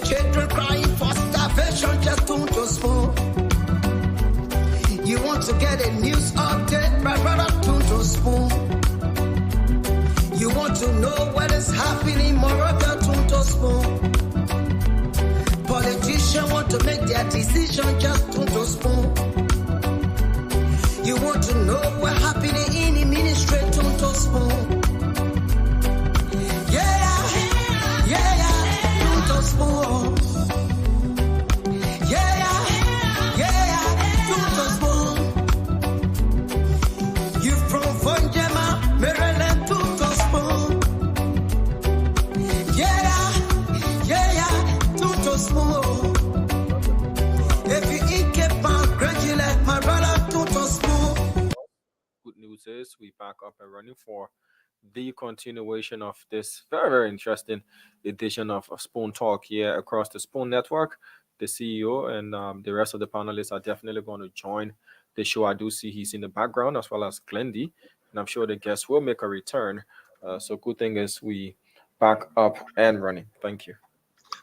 children crying for starvation, just don't spoon. You want to get a news update, my brother, don't spoon. You want to know what is happening, Morocco, don't spoon. Politicians want to make their decision, just don't spoon. You want to know what's happening in the ministry, don't spoon. Don't spoon. Don't spoon. You from Fonjema, Maryland, don't spoon. Don't spoon. If you eat kepan, gradually, my brother, don't spoon. Good news is we back up and running for the continuation of this very, very interesting edition of Spoon Talk here across the Spoon Network. The CEO and the rest of the panelists are definitely going to join the show. I do see he's in the background, as well as Glendy, and I'm sure the guests will make a return. So good thing is we back up and running. Thank you.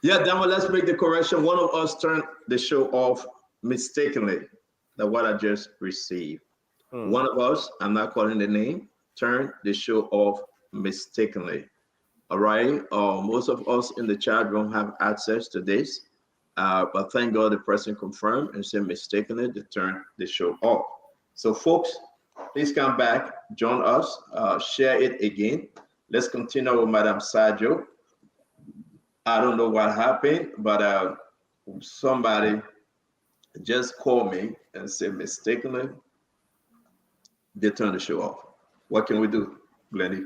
Yeah, Damo, let's make the correction. One of us turned the show off mistakenly. That what I just received. One of us, I'm not calling the name, turned the show off mistakenly. All right. Most of us in the chat room have access to this, but thank God the person confirmed and said mistakenly they turned the show off. So, folks, please come back, join us, share it again. Let's continue with Madam Sajo. I don't know what happened, but somebody just called me and said mistakenly they turned the show off. What can we do, Glendy?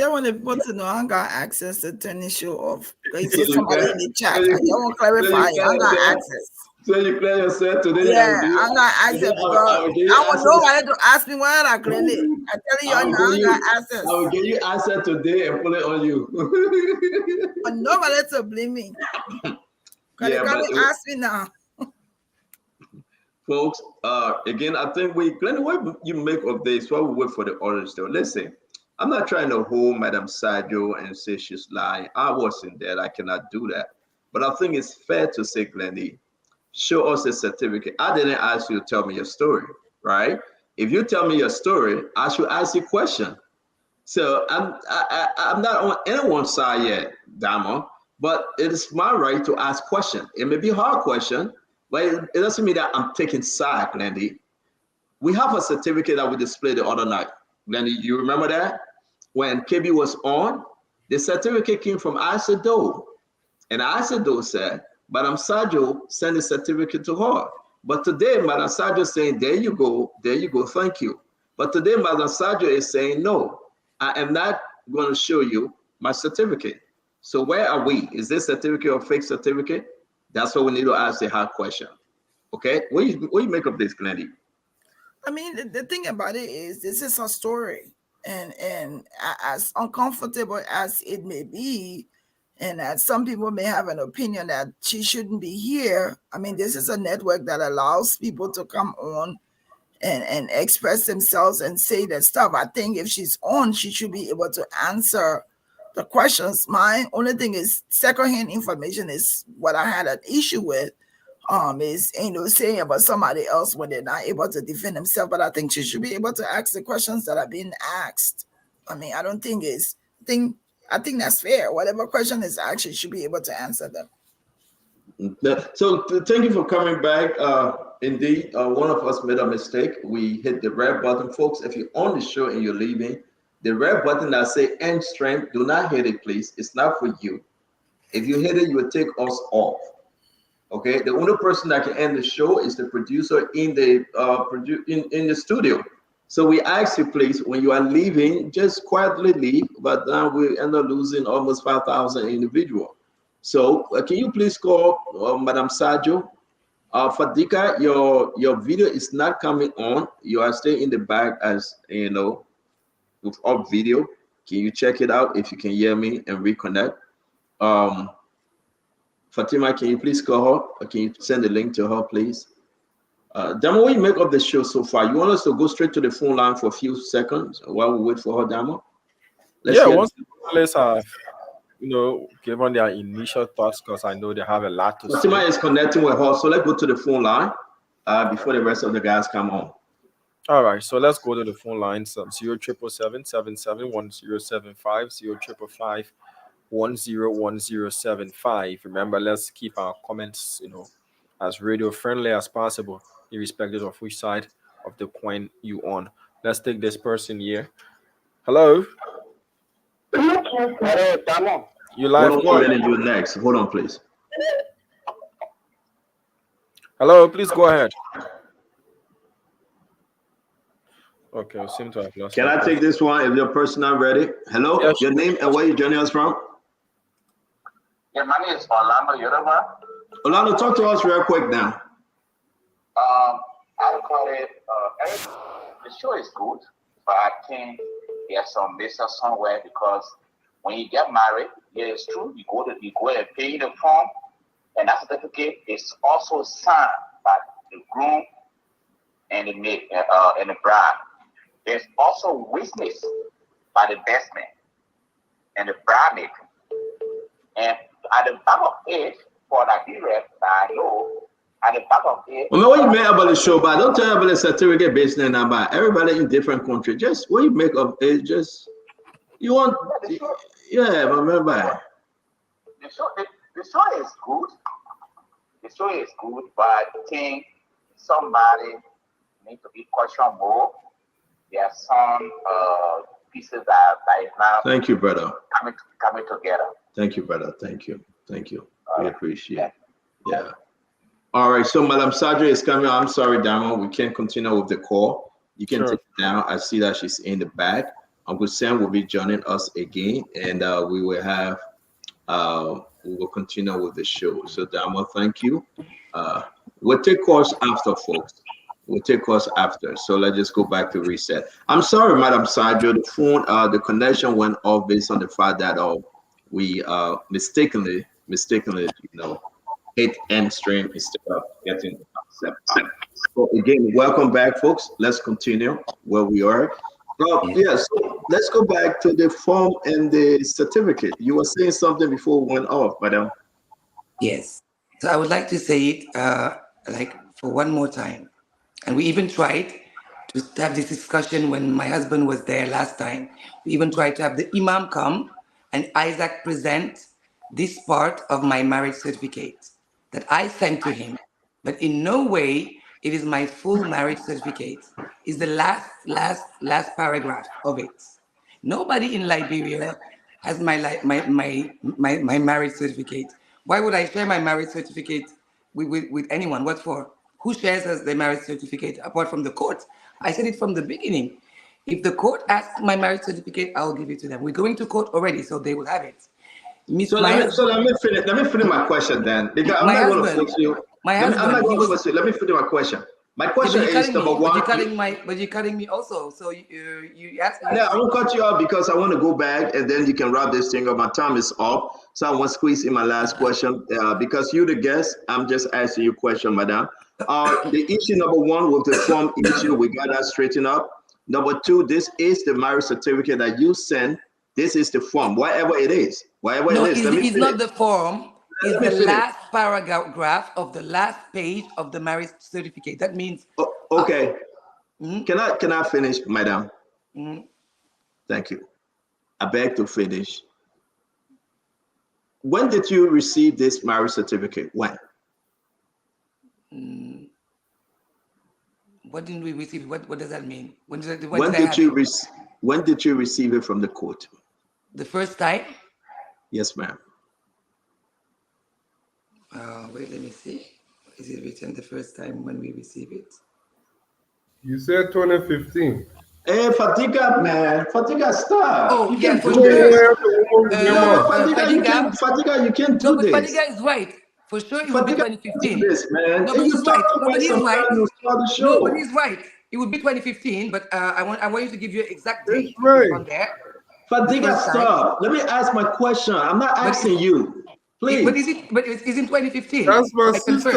I want people to know I got access to turn the show off. Because you see somebody in the chat. I want to clarify. I got access. So you clear yourself today? Yeah, I got access. I want nobody to ask me why I clean it. I tell you now, I got access. I will give you access today and put it on you. But nobody to blame me. Because they got to ask me now. Folks, again, I think Glenn, what you make of this, while we wait for the others though. Listen, I'm not trying to hold Madam Sajo and say she's lying. I wasn't there. I cannot do that. But I think it's fair to say, Glenny, show us a certificate. I didn't ask you to tell me your story, right? If you tell me your story, I should ask you a question. So I'm not on anyone's side yet, Damo, but it is my right to ask questions. It may be a hard question, but it doesn't mean that I'm taking side, Glendy. We have a certificate that we displayed the other night. Glendy, you remember that? When KB was on, the certificate came from Isado. And Isado said, Madam Sajo sent a certificate to her. But today, Madam Sajo is saying, there you go, thank you. But today, Madam Sajo is saying, no, I am not going to show you my certificate. So where are we? Is this certificate or fake certificate? That's what we need to ask a hard question. Okay, what do you make of this, Glendy? I mean, the thing about it is, this is a story, and as uncomfortable as it may be, and as some people may have an opinion that she shouldn't be here. I mean, this is a network that allows people to come on and express themselves and say that stuff. I think if she's on, she should be able to answer the questions. My only thing is secondhand information is what I had an issue with. Is saying about somebody else when they're not able to defend themselves. But I think she should be able to ask the questions that are being asked. I mean, I think that's fair. Whatever question is asked, she should be able to answer them. So thank you for coming back. Indeed, one of us made a mistake. We hit the red button, folks. If you're on the show and you're leaving, the red button that say end stream, do not hit it, please. It's not for you. If you hit it, you will take us off. Okay, the only person that can end the show is the producer in the in the studio. So we ask you, please, when you are leaving, just quietly leave. But now we end up losing almost 5,000 individuals. So can you please call Madam Sajo? Fadika, your video is not coming on. You are staying in the back as with up video. Can you check it out if you can hear me and reconnect? Fatima, can you please call her? Or can you send the link to her, please? Damo, what do you make of the show so far? You want us to go straight to the phone line for a few seconds while we wait for her, Damo? Once the panelists have given their initial thoughts, because I know they have a lot to Fatima say. is connecting with her, so let's go to the phone line before the rest of the guys come on. All right, so let's go to the phone lines. 077771075 055101075. Remember, let's keep our comments, as radio friendly as possible, irrespective of which side of the coin you on. Let's take this person here. Hello, Hello, Tamo. you Hold live? on, Go I'm ahead. letting you next. Hold on, please. Hello, please go ahead. Okay, we seem to have lost. Can I take this one if your person not ready? Hello, Yes. your name and where you joining us from? Yeah, my name is Orlando Yoruba. Orlando, talk to us real quick now. I call it, the show is good, but I think there's some missing somewhere because when you get married, yeah, it's true, you go and pay the form, and that certificate is also signed by the groom and the maid, and the bride. There's also witness by the best man and the bridemaid. And at the back of it, for that period, I know, at the back of it. Well, what you make about the show, but don't tell me about the certificate business number. Everybody in different countries. Just what you make of it, just you want, yeah, remember. The show is good. The show is good, but I think somebody needs to be cautious more. There are some pieces that is now Thank you, brother. coming together. Thank you, brother. Thank you. We appreciate it. Yeah. All right. So Madam Sadra is coming. I'm sorry, Damo. We can't continue with the call. You can take it down. I see that she's in the back. Uncle Sam will be joining us again, and we will have we will continue with the show. So Damo, thank you. We'll take calls after, folks. We'll take calls after. So let's just go back to reset. I'm sorry, Madam Sadra. The phone, the connection went off based on the fact that we mistakenly, hit end stream instead of getting accept. So again, welcome back, folks. Let's continue where we are. So let's go back to the form and the certificate. You were saying something before we went off, madam. Yes. So I would like to say it like for one more time. And we even tried to have this discussion when my husband was there last time. We even tried to have the imam come and Isaac present this part of my marriage certificate that I sent to him. But in no way it is my full marriage certificate. It's the last paragraph of it. Nobody in Liberia has my marriage certificate. Why would I share my marriage certificate with anyone? What for? Who shares us the marriage certificate apart from the court? I said it from the beginning. If the court asks my marriage certificate, I'll give it to them. We're going to court already, so they will have it. So let me finish my question then, because I'm not going to force you. I'm not going to force you. Let me finish my question. My question is number one. But you're cutting me also. So you asked me. Yeah, I won't cut you off because I want to go back and then you can wrap this thing up. My time is up, so I want to squeeze in my last question because you're the guest. I'm just asking you a question, madam. The issue number one with the form issue, we got that straightened up. Number two, this is the marriage certificate that you send. This is the form, whatever it is. It's not the form. It's the last paragraph of the last page of the marriage certificate. That means. Okay. Can I finish, madam? Thank you. I beg to finish. When did you receive this marriage certificate? When? What didn't we receive? What does that mean? When did you receive it from the court? The first time? Yes, ma'am. Wait, let me see. Is it written the first time when we receive it? You said 2015. Hey, Fatima, man. Fatima, stop. Oh, you yeah, for sure. Fatima, you can't do this. Fatima is right. For sure, it would be 2015. This, man. No, but he's right. No, but he's right. It would be 2015, but I want you to give you an exact date on there. Fatima, stop. Let me ask my question. I'm not asking you. Please. But it's in 2015. That's my sister.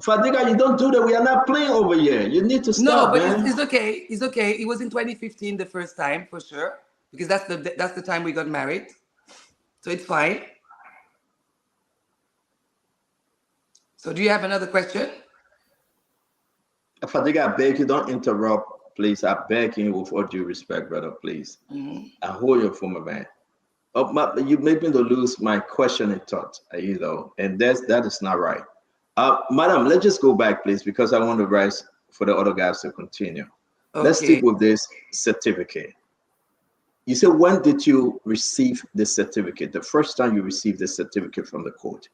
Fatima, you don't do that. We are not playing over here. You need to stop. No, but it's okay. It's okay. It was in 2015 the first time, for sure, because that's the time we got married. So it's fine. So do you have another question? Fatima, I beg you, don't interrupt, please. I beg you with all due respect, brother, please. I hold your former man. You made me to lose my question and thought, and that is not right. Madam, let's just go back, please, because I want to rise for the other guys to continue. Okay. Let's stick with this certificate. You said, when did you receive the certificate? The first time you received the certificate from the court?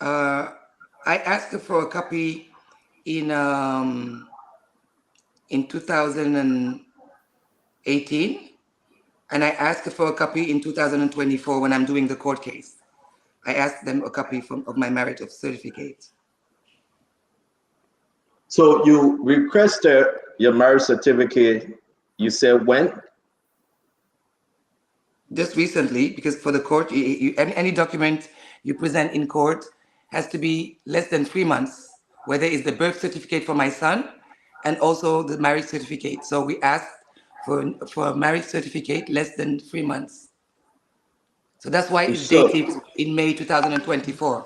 I asked for a copy in 2018, and I asked for a copy in 2024 when I'm doing the court case. I asked them a copy of my marriage certificate. So you requested your marriage certificate, you said when? Just recently, because for the court, any document you present in court has to be less than 3 months, whether it's the birth certificate for my son and also the marriage certificate. So we asked for a marriage certificate less than 3 months. So that's why it's dated in May 2024.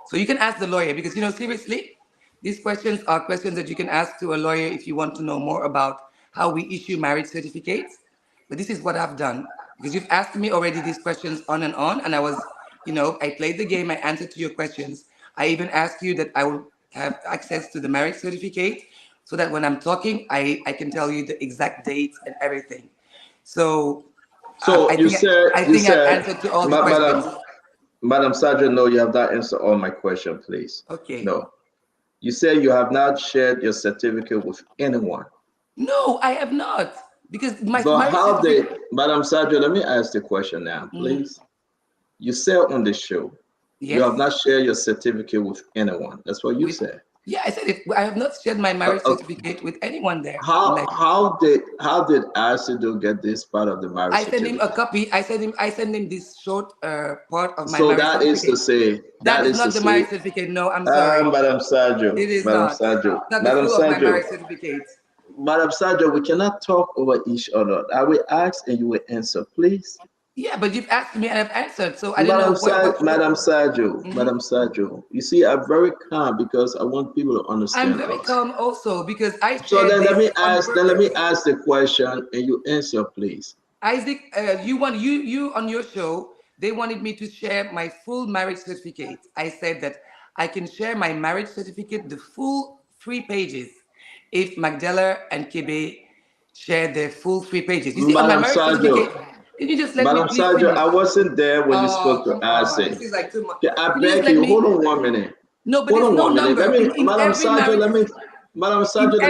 So you can ask the lawyer, because, seriously, these questions are questions that you can ask to a lawyer if you want to know more about how we issue marriage certificates. But this is what I've done, because you've asked me already these questions on, and I was, I played the game, I answered to your questions. I even asked you that I would have access to the marriage certificate so that when I'm talking, I can tell you the exact dates and everything. So I think I've answered to all the questions. Madam Sergeant, no, you have not answered all my questions, please. Okay. No. You said you have not shared your certificate with anyone. No, I have not. Because Madam Sergeant, let me ask the question now, please. You said on the show, you have not shared your certificate with anyone. That's what you said. Yeah, I said it. I have not shared my marriage certificate with anyone there. How did Asido get this part of the marriage certificate? I sent him a copy. I sent him this short part of my certificate. marriage certificate. So that is to say that is not the marriage certificate. No, I'm sorry. Madam Sergeant. It is Madam not. Sergeant. Not the full of my marriage certificate. Madam Sergeant, we cannot talk over each other. I will ask and you will answer, please. Yeah, but you've asked me and I've answered, so I didn't know what. Madam Sergio, you see, I'm very calm because I want people to understand. I'm very calm also because I. So then let me ask the question and you answer, please. Isaac, you on your show, they wanted me to share my full marriage certificate. I said that I can share my marriage certificate, the full 3 pages, if Magdala and Kebe share their full 3 pages. You see, on my marriage certificate. Can you just let me please Sergio, I wasn't there when you spoke to us. This is like too much. I beg you, hold on 1 minute. No, but there's no number. Madam Sergio, let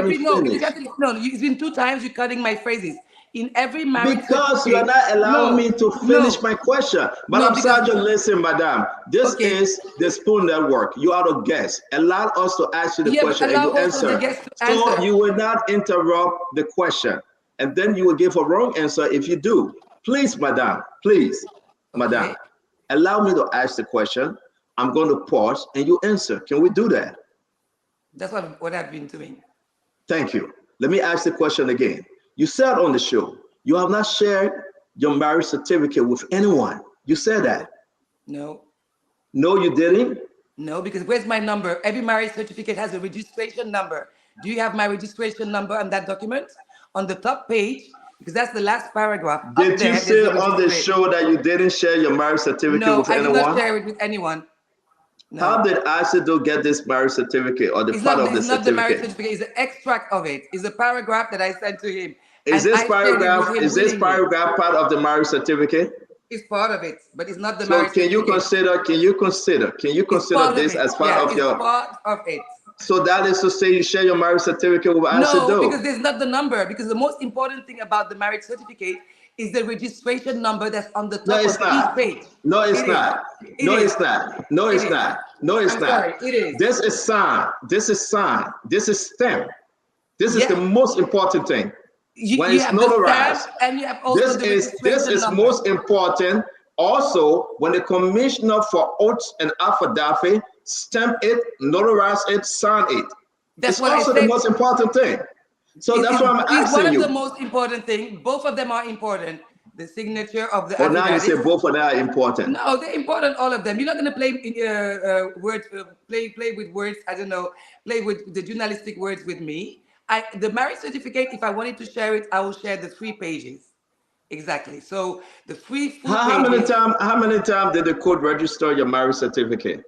me finish. No, it's been 2 times you're cutting my phrases. In every marriage because you're not allowing me to finish my question. Madam Sergio, listen, madam. This is the Spoon Network. You are the guest. Allow us to ask you the question and you answer. So you will not interrupt the question. And then you will give a wrong answer if you do. Please, madam, madam, allow me to ask the question. I'm going to pause and you answer. Can we do that? That's what I've been doing. Thank you. Let me ask the question again. You said on the show, you have not shared your marriage certificate with anyone. You said that. No. No, you didn't? No, because where's my number? Every marriage certificate has a registration number. Do you have my registration number on that document? On the top page, because that's the last paragraph. Did you say on the show that you didn't share your marriage certificate with anyone? No, I did not share it with anyone. No. How did Asido get this marriage certificate or the part of the certificate? It's not the marriage certificate, it's an extract of it. It's a paragraph that I sent to him. Is this paragraph part of the marriage certificate? It's part of it, but it's not the marriage certificate. So can you consider this as part of your... part of it. So that is to say you share your marriage certificate with Asido? No, because there's not the number. Because the most important thing about the marriage certificate is the registration number that's on the top of each page. No, it's not. No, it's not. No, it's not. No, it's not. Sorry, it is. This is signed. This is signed. This is stamped. This is the most important thing. When it's notarized. And you have also this is most important. Also, when the commissioner for oaths and affidavit stamp it, notarize it, sign it. That's what also the most important thing. So that's why I'm asking you. It's one of the most important things. Both of them are important. the signature of the But now you say affidavit. both of them are important. No, they're important, all of them. You're not going to play words, play with words. I don't know, play with the journalistic words with me. The marriage certificate, if I wanted to share it, I will share the 3 pages. Exactly. So the 3 full pages. How many times did the court register your marriage certificate?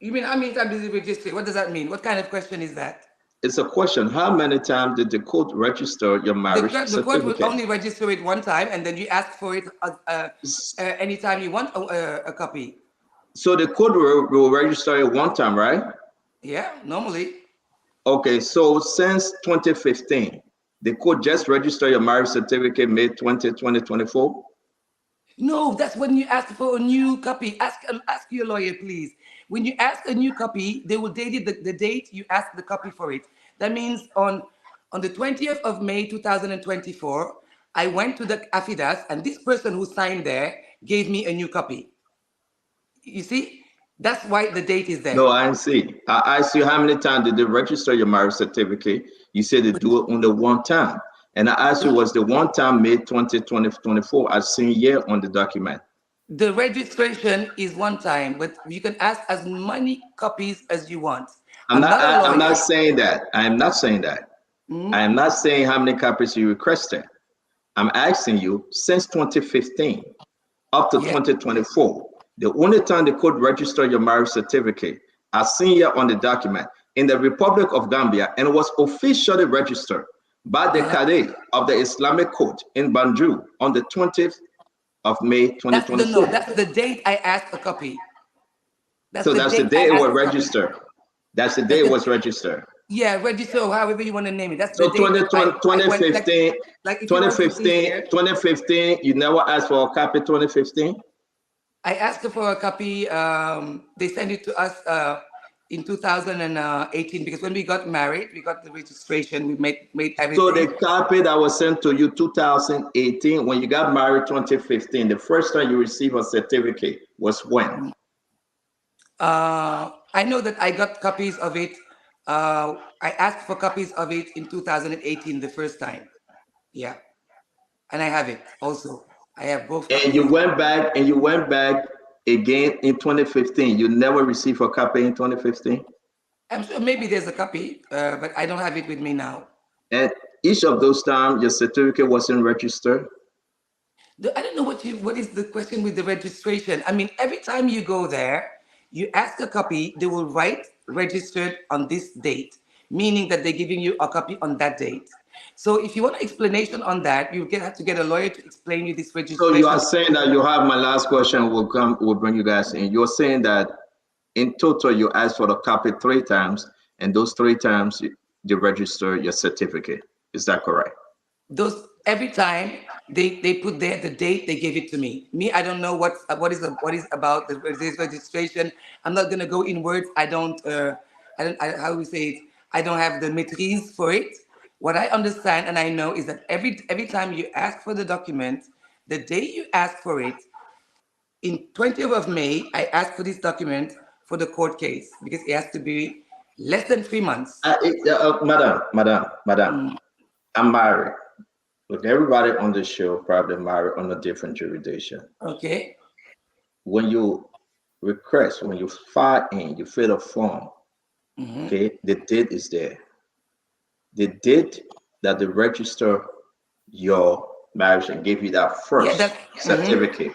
You mean how many times did it register? What does that mean? What kind of question is that? It's a question. How many times did the court register your marriage The court will certificate? only register it one time, and then you ask for it anytime you want a copy. So the court will register it one time, right? Yeah, normally. Okay, so since 2015, the court just registered your marriage certificate May 20, 2024? No, that's when you ask for a new copy. Ask your lawyer, please. When you ask a new copy, they will date it the date you ask the copy for it. That means on the 20th of May 2024, I went to the affidavit, and this person who signed there gave me a new copy. You see? That's why the date is there. No, I didn't see. I see how many times did they register your marriage certificate? You said they do it only one time. And I asked you, was the one time May 20, 2024, I seen here on the document? The registration is one time, but you can ask as many copies as you want. I'm not saying that. I am not saying that. I am not saying how many copies you requested. I'm asking you, since 2015 up to 2024, the only time the court registered your marriage certificate, I seen here on the document, in the Republic of Gambia, and it was officially registered by the Qadi of the Islamic Court in Banjul on the 20th of May 2024. That's the date I asked a copy. That's the day it was registered. That's the day it was registered. Yeah, register or however you want to name it. That's so the date. 2015, you never asked for a copy 2015? I asked for a copy. They sent it to us in 2018 because when we got married, we got the registration, we made everything. So the copy that was sent to you 2018, when you got married 2015, the first time you received a certificate was when? I know that I got copies of it. I asked for copies of it in 2018 the first time. Yeah. And I have it also. I have both. And you went back again in 2015. You never received a copy in 2015? I'm sure maybe there's a copy, but I don't have it with me now. And each of those times, your certificate wasn't registered? I don't know what is the question with the registration. I mean, every time you go there, you ask a copy, they will write registered on this date, meaning that they're giving you a copy on that date. So if you want an explanation on that, you have to get a lawyer to explain you this registration. So you are saying that you have my last question will bring you guys in. You're saying that in total you asked for the copy 3 times, and those 3 times you register your certificate. Is that correct? Every time they put there the date they gave it to me. I don't know what is about this registration. I'm not gonna go in words. I don't how we say it. I don't have the maîtrise for it. What I understand and I know is that every time you ask for the document, the day you ask for it, in 20th of May, I asked for this document for the court case because it has to be less than 3 months. Madam, I'm married. Look, everybody on the show probably married on a different jurisdiction. Okay. When you request, when you file in, you fill a form, okay, the date is there. The date that they register your marriage and give you that first certificate,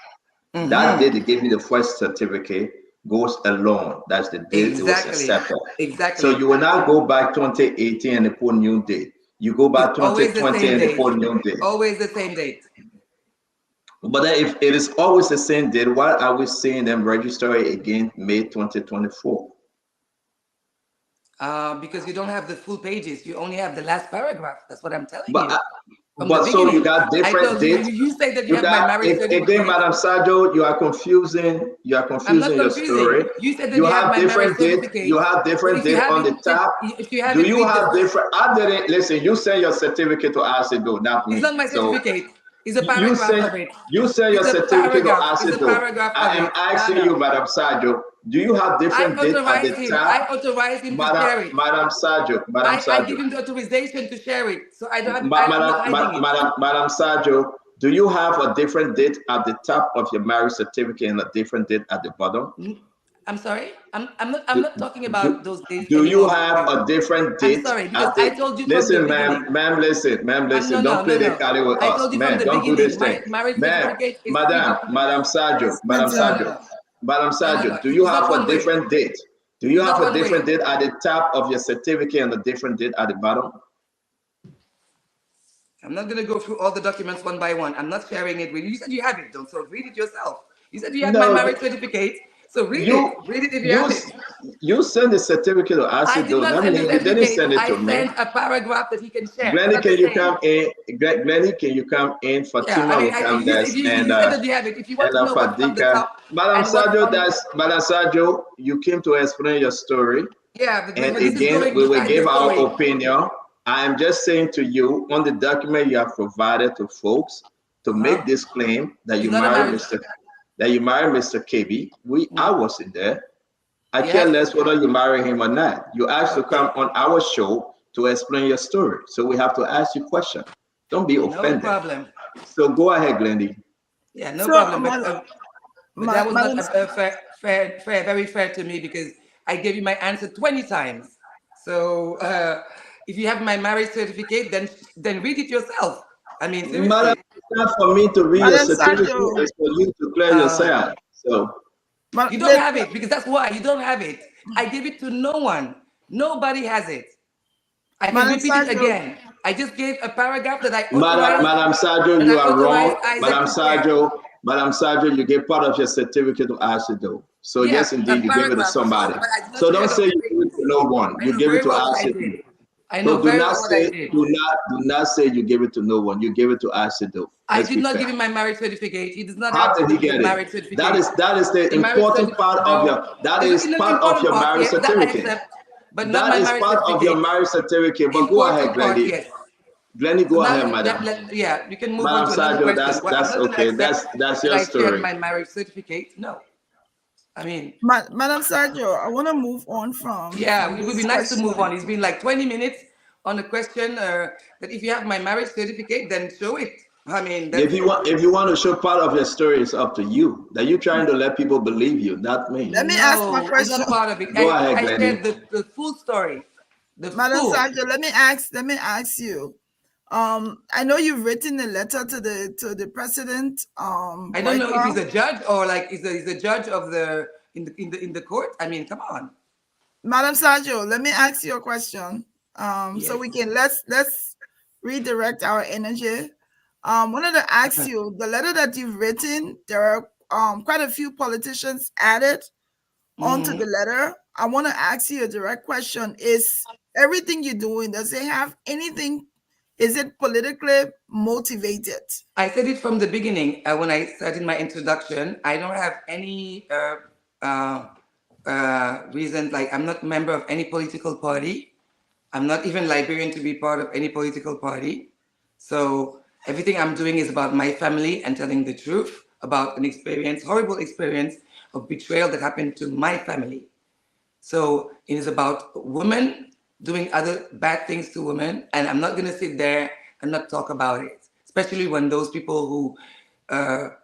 that date they give you the first certificate goes alone. That's the date it was accepted. Exactly. So you will not go back 2018 and they put new date. You go back 2020 and they put new date. Always the same date. But if it is always the same date, why are we seeing them register it again May 2024? Because you don't have the full pages. You only have the last paragraph. That's what I'm telling you. But so you got different dates. You say that you have my marriage certificate. Again, Madam Sajo, you are confusing your story. You said that you have different dates. You have different dates on the top. Do you have different? I didn't listen. You send your certificate to us, not me. It's not my certificate. It's a You paragraph say of it. you say your It's a certificate of paragraph. It's a accident. paragraph I of am it. asking No, you, no. Madam Sajo, do you have I different date at authorize the him. top? I authorize him to Madam share it. Madam Sajo, Madam I give Sajo, him the authorization to share it. So I don't have, I'm not hiding it. Madam Sajo, do you have a different date at the top of your marriage certificate and a different date at the bottom? I'm sorry. I'm Do, not talking about do, those days do you anymore with have you. a different I'm date sorry because at I the told you from the listen, beginning. ma'am, No, listen, don't no, play no, the no. card with I us, told you from man. the Don't do this beginning. thing. My marriage Ma'am, certificate is pre-dated. Madam Sajo, Madam No, no, Sajo, no. Madam No, no, Sajo, no. do you It's have not a one way. different date? Do you It's have not a one different way. date at the top of your certificate and a different date at the bottom? I'm not going to go through all the documents one by one. I'm not sharing it with you. You said you have it, don't so read it yourself. You said you have my No, marriage certificate, so read it. you Read it if you have you it. you send the certificate of I acid did though. not That send the means you didn't certificate. send it I to me. sent a paragraph that he can share. Glenny, But I'm can just you saying. come in? Glenny, can you come in? Yeah, I Fatima mean, will come if next, you said that you have it. If you want to know what's from the Fadika. top and what's from, Madam Sajo, you came to explain your story. yeah, And but this is again, going we will beside the give our story. opinion. I am just saying to you, on the document you have provided to folks to make this claim that It's you not a married marriage. Mr. KB. I was in there. I care Yes. less whether you marry him or not. You asked to come Okay. on our show to explain your story. So we have to ask you questions. Don't be No offended. problem. So go ahead, Glendy. Yeah, no So, problem. But that was not Madam, very fair to me because I gave you my answer 20 times. So if you have my marriage certificate, then read it yourself. I mean, Madam, seriously. it's not for me to read your Madam certificate. Sajo, It's for you to clear Uh, yourself. So you don't let, have it because that's why you don't have it. I gave it to no one. Nobody has it. I can Madam repeat it Sajo, again. I just gave a paragraph that I authorized Madam Sajo, you are wrong. Isaac to share. Madam Sajo, you gave part of your certificate to Asido. So Yeah, yes, a indeed, you gave it to paragraph. somebody. But I did not So share don't the say you gave it to authorization. no one. I You know gave it very to well what I Asido. did. I know So do very not well what I say, did. do not say you gave it to no one. You gave it to Asido. I Let's did be not fair. give him my marriage certificate. He does not How have did he the get it? marriage certificate. That is the The marriage important certificate, part of no. your that It's is an part of important your part, marriage yes, that I certificate. accept, but not That my is marriage part of your certificate. marriage certificate. But go ahead, Important part, Glendy. yes. Glendy, So go now, ahead, madam. yeah, you can move on Madam to another Sajo, question. Well, I'm that's not going to okay. accept That's that your I shared story. my marriage certificate. No. I mean, Madam Sajo, I want to move on yeah, from it would be this nice to move question. on. It's been like 20 minutes on a question that if you have my marriage certificate, then show it. I mean, that's If you want to show part of your story, it's up to you. That you're trying to let people believe you, not me. Let me ask my no, it's question. not part of it. Go ahead, I Glendy. shared the full story. The Madam full. Sajo, let me ask you. I know you've written a letter to the president, I don't right know if now. he's a judge or like he's a judge of the in the court. I mean, come on. Madam Sajo, let me ask you a question. So Yes. we can let's redirect our energy. Wanted to ask you the letter that you've written. There are quite a few politicians added onto the letter. I want to ask you a direct question: is everything you're doing, does it have anything? Is it politically motivated? I said it from the beginning when I started my introduction. I don't have any reason. Like I'm not a member of any political party. I'm not even Liberian to be part of any political party. So everything I'm doing is about my family and telling the truth about an experience, horrible experience of betrayal that happened to my family. So it is about women doing other bad things to women, and I'm not going to sit there and not talk about it, especially when those people who are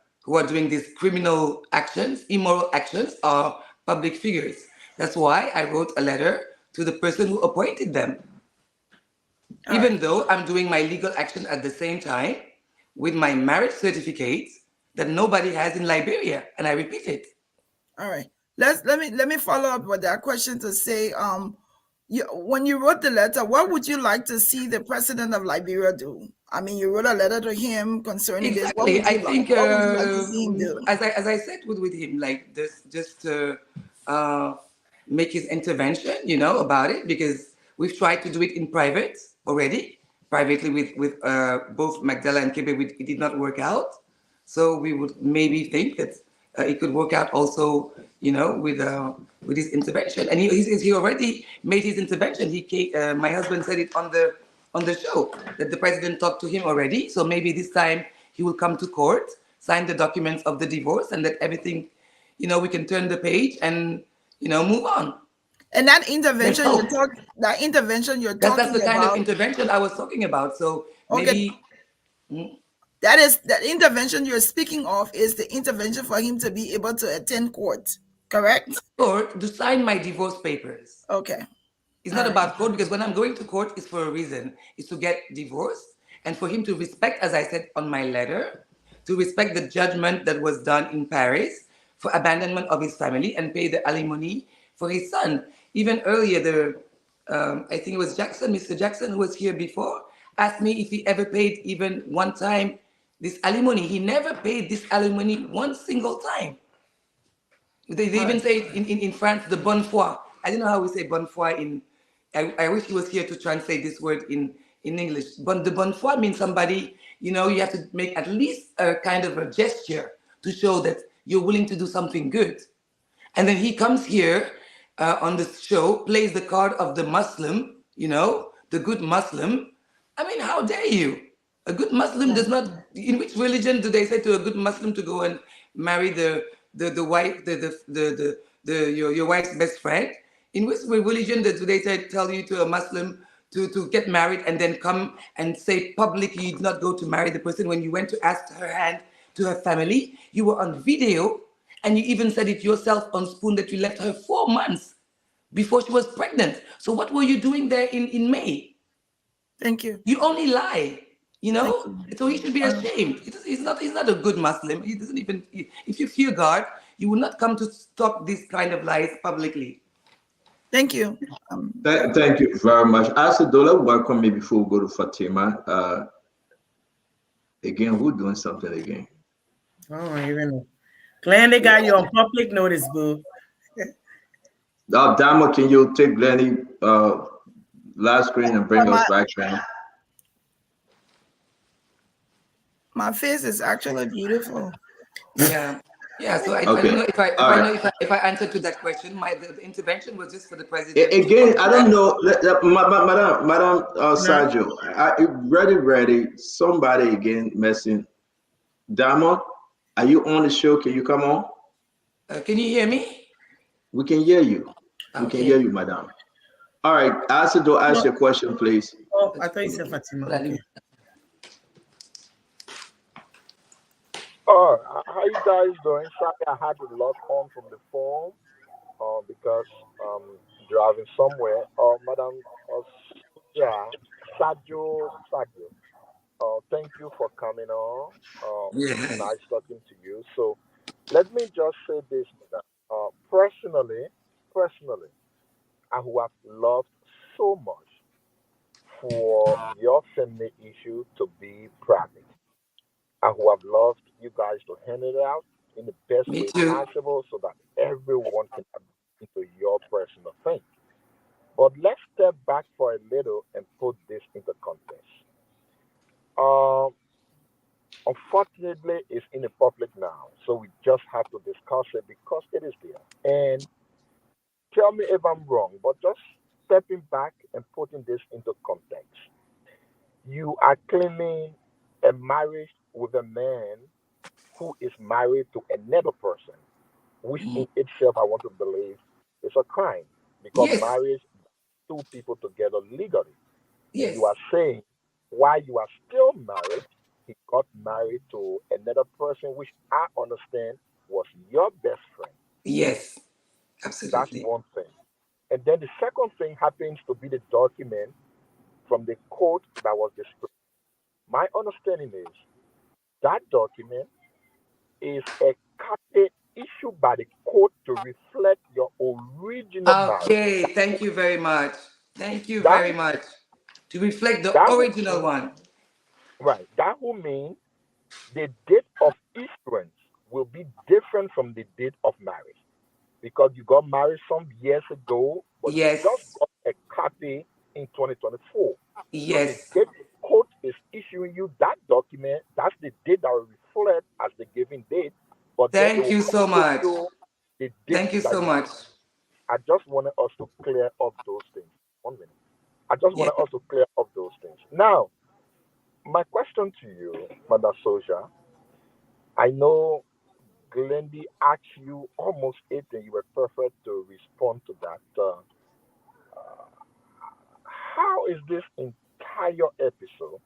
doing these criminal actions, immoral actions, are public figures. That's why I wrote a letter to the person who appointed them. Even though I'm doing my legal action at the same time with my marriage certificate that nobody has in Liberia, and I repeat it. All right. Let me follow up with that question to say, when you wrote the letter, what would you like to see the president of Liberia do? I mean, you wrote a letter to him concerning this. Exactly. I think, What would you like to see him do? as I said with him, like this, just make his intervention, about it, because we've tried to do it in private already, privately with both Magdala and Kebe. It did not work out. So we would maybe think that it could work out also, with his intervention. And he already made his intervention. My husband said it on the show that the president talked to him already. So maybe this time he will come to court, sign the documents of the divorce, and that everything, we can turn the page and, move on. And that intervention Let's hope. you're That's talking the kind of about. intervention I was talking about. So Okay. maybe That intervention you're speaking of is the intervention for him to be able to attend court, correct? court to sign my divorce papers. Okay. It's All not right. about court, because when I'm going to court, it's for a reason. It's to get divorced and for him to respect, as I said on my letter, to respect the judgment that was done in Paris for abandonment of his family and pay the alimony for his son. Even earlier, I think it was Mr. Jackson, who was here before, asked me if he ever paid even one time this alimony. He never paid this alimony one single time. They even say it in France, the bonne foi. I don't know how we say bonne foi in. I wish he was here to translate this word in English. But the bonne foi means somebody, you have to make at least a kind of a gesture to show that you're willing to do something good. And then he comes here on the show, plays the card of the Muslim, the good Muslim. I mean, how dare you? A good Muslim does not. In which religion do they say to a good Muslim to go and marry the wife, your wife's best friend? In which religion do they tell you to a Muslim to get married and then come and say publicly you did not go to marry the person when you went to ask her hand to her family? You were on video. And you even said it yourself on Spoon that you left her 4 months before she was pregnant. So what were you doing there in May? Thank you. You only lie, So he should be ashamed. He's not a good Muslim. He doesn't even. If you fear God, you will not come to stop this kind of lies publicly. Thank you. Thank you very much. Asadola, welcome me before we go to Fatima. Again, we're doing something again. Oh, even know. Glenny got you on public notice, boo. Dama, can you take Glenny last screen and bring us back, man? My face is actually beautiful. Yeah. Yeah, so I don't know if I answered to that question. The intervention was just for the president. Again, I don't know, Madam Sergio. Ready. Somebody again messing. Dama, are you on the show? Can you come on? Can you hear me? We can hear you. We can hear you, Madam. All right, ask your question, please. Oh, I thought you said Fatima. Okay. Oh, how you guys doing? Sorry, I had to log on from the phone because driving somewhere. Madam, yeah, Sadio. Thank you for coming on. Yes. Nice talking to you. So, let me just say this, Madam. Personally, I would have loved so much for your family issue to be private. I would have loved you guys to handle it out in the best Me way too. possible so that everyone can have into your personal thing. But let's step back for a little and put this into context. Um, Unfortunately, it's in the public now, so we just have to discuss it because it is there. And tell me if I'm wrong, but just stepping back and putting this into context. You are claiming a marriage with a man who is married to another person, which in itself I want to believe is a crime because Yes. marriage two people together legally. And Yes. you are saying while you are still married, he got married to another person, which I understand was your best friend. Yes. That's Absolutely. one thing. And then the second thing happens to be the document from the court that was displayed. My understanding is that document is a copy issued by the court to reflect your original marriage. Okay. Thank you very much. Thank you That very much. To reflect the that will, original one. right. That will mean the date of issuance will be different from the date of marriage because you got married some years ago, but you just Yes. got a copy in 2024. So the Yes. date the court is issuing you that document, that's the date that will reflect as the given date, but then it Thank will you so also much. show the date Thank you that so you. much. I just wanted us to clear up those things. 1 minute. I just Yeah. wanted us to clear up those things. Now, my question to you, Mother Soja, I know Glendy asked you almost it, and you were perfect to respond to that. How is this entire episode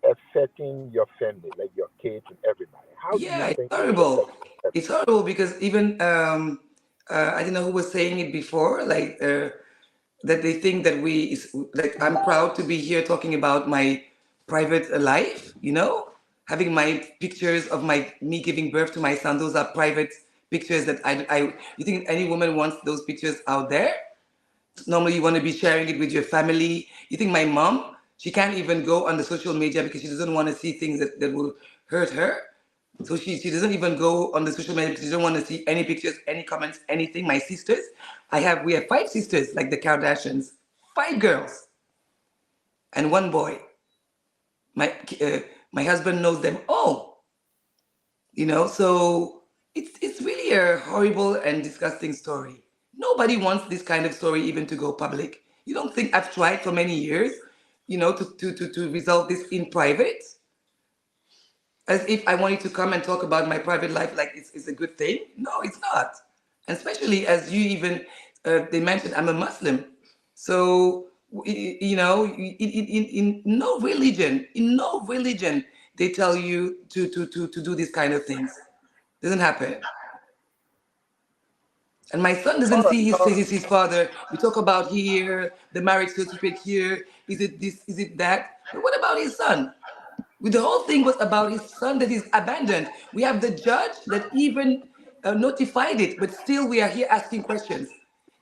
affecting your family, like your kids and everybody? How do you Yeah, it's think it is horrible. affecting the It's episode? horrible because even I don't know who was saying it before, like that they think that like I'm proud to be here talking about my private life. Having my pictures of my me giving birth to my son. Those are private pictures that I. You think any woman wants those pictures out there? Normally, you want to be sharing it with your family. You think my mom, she can't even go on the social media because she doesn't want to see things that will hurt her. So she doesn't even go on the social media because she doesn't want to see any pictures, any comments, anything. My sisters, we have five sisters like the Kardashians, five girls and one boy. My uh, my husband knows them all. So it's really a horrible and disgusting story. Nobody wants this kind of story even to go public. You don't think I've tried for many years, to resolve this in private, as if I wanted to come and talk about my private life like it's a good thing. No, it's not. And especially as you even they mentioned, I'm a Muslim, so in no religion, they tell you to do these kind of things. Doesn't happen. And my son All doesn't right. see his father. We talk about here, the marriage certificate here. Is it this? Is it that? But what about his son? The whole thing was about his son that is abandoned. We have the judge that even notified it, but still we are here asking questions.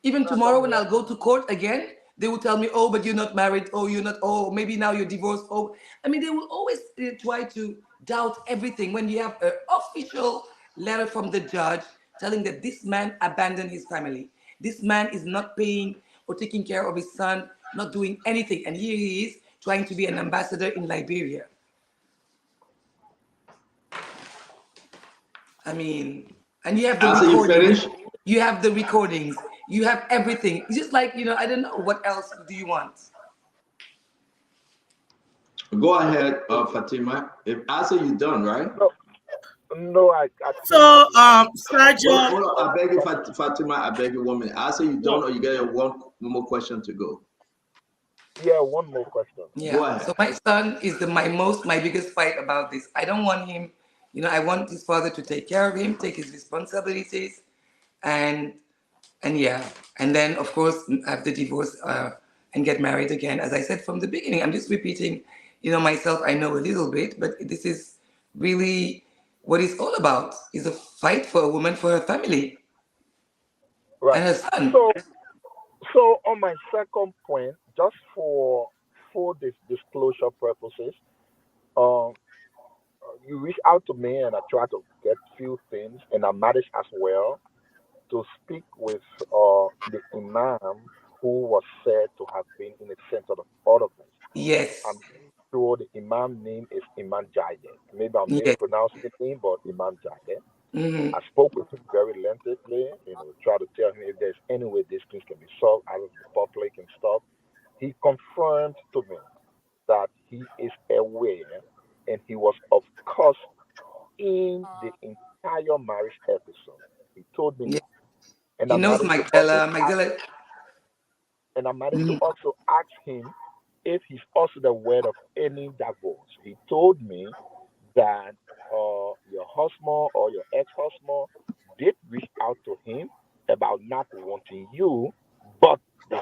Even Now, let tomorrow when me I'll ask go to court again, they will tell me, oh, but you're not married. Oh, you're not. Oh, maybe now you're divorced. Oh, I mean, they will always try to doubt everything when you have an official letter from the judge telling that this man abandoned his family. This man is not paying or taking care of his son, not doing anything. And here he is trying to be an ambassador in Liberia. I mean, and you have the After you recordings, finish, you have the recordings, you have everything. It's just like, I don't know, what else do you want? go ahead, Fatima. If after you done, right? no, no, I still have So, Hold, Sergio, hold on. I beg you, Fatima. I beg you 1 minute. After you no, done, or you get one more question to go. yeah, one more question. Go Yeah. So ahead. my son is my biggest fight about this. I don't want him, I want his father to take care of him, take his responsibilities, and yeah, and then of course have the divorce and get married again. As I said from the beginning, I'm just repeating, myself. I know a little bit, but this is really what it's all about. Is a fight for a woman, for her family Right. and her son. So, so on my second point, just for disclosure purposes, um, you reach out to me and I try to get few things, and I managed as well to speak with the imam who was said to have been in the center of all of this. I'm Yes, sure the imam name is Imam Jayed. Maybe I'm yes, mispronouncing the name, but Imam Jayed. hmm I spoke with him very lengthily, try to tell him if there's any way these things can be solved out of the public and stuff. He confirmed to me that he is aware and he was, of course, in the entire marriage episode. He told me yes. that. And He I knows managed to also Magdala. ask, Magdala. and I managed to Mhm. also ask him if he's also aware of any divorce. He told me that your husband or your ex-husband did reach out to him about not wanting you, but they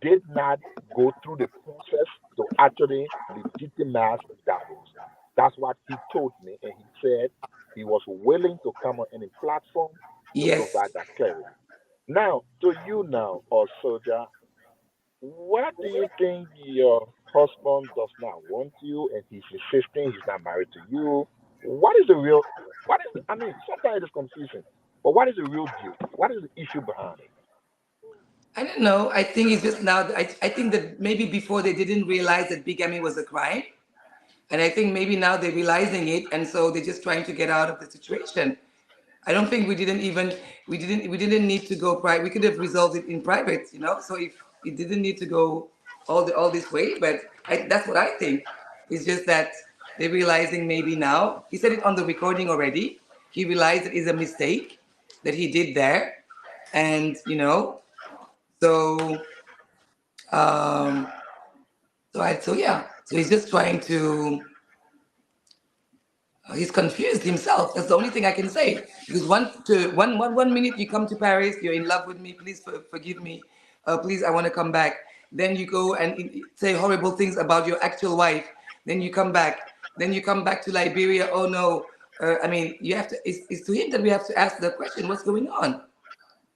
did not go through the process to actually legitimize divorce. That's what he told me, and he said he was willing to come on any platform to Yes, provide that clarity. Now, to you now, or soldier, what do you think your husband does not want you and he's insisting he's not married to you? What is the real, what is the, I mean, sometimes it's confusing, but what is the real deal? What is the issue behind it? I don't know. I think it's just now. I think that maybe before they didn't realize that bigamy was a crime, and I think maybe now they're realizing it, and so they're just trying to get out of the situation. I don't think we didn't need to go private. We could have resolved it in private, So if it didn't need to go, all this way. But that's what I think. It's just that they're realizing maybe now. He said it on the recording already. He realized it is a mistake that he did there, and so so he's just trying to. He's confused himself. That's the only thing I can say. Because one minute you come to Paris, you're in love with me. Please forgive me. Please, I want to come back. Then you go and say horrible things about your actual wife. Then you come back. Then you come back to Liberia. Oh no. I mean, you have to. It's to him that we have to ask the question: what's going on?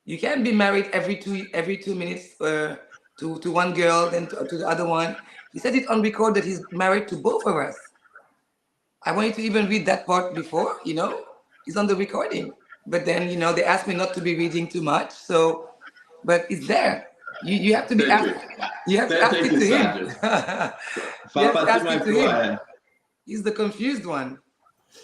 You can't be married every 2 minutes to one girl, then to the other one. He said it on record that he's married to both of us. I wanted to even read that part before, it's on the recording. But then, they asked me not to be reading too much. So, but it's there. You have to be asked. You have to ask it to him. You have to ask it to him. He's the confused one.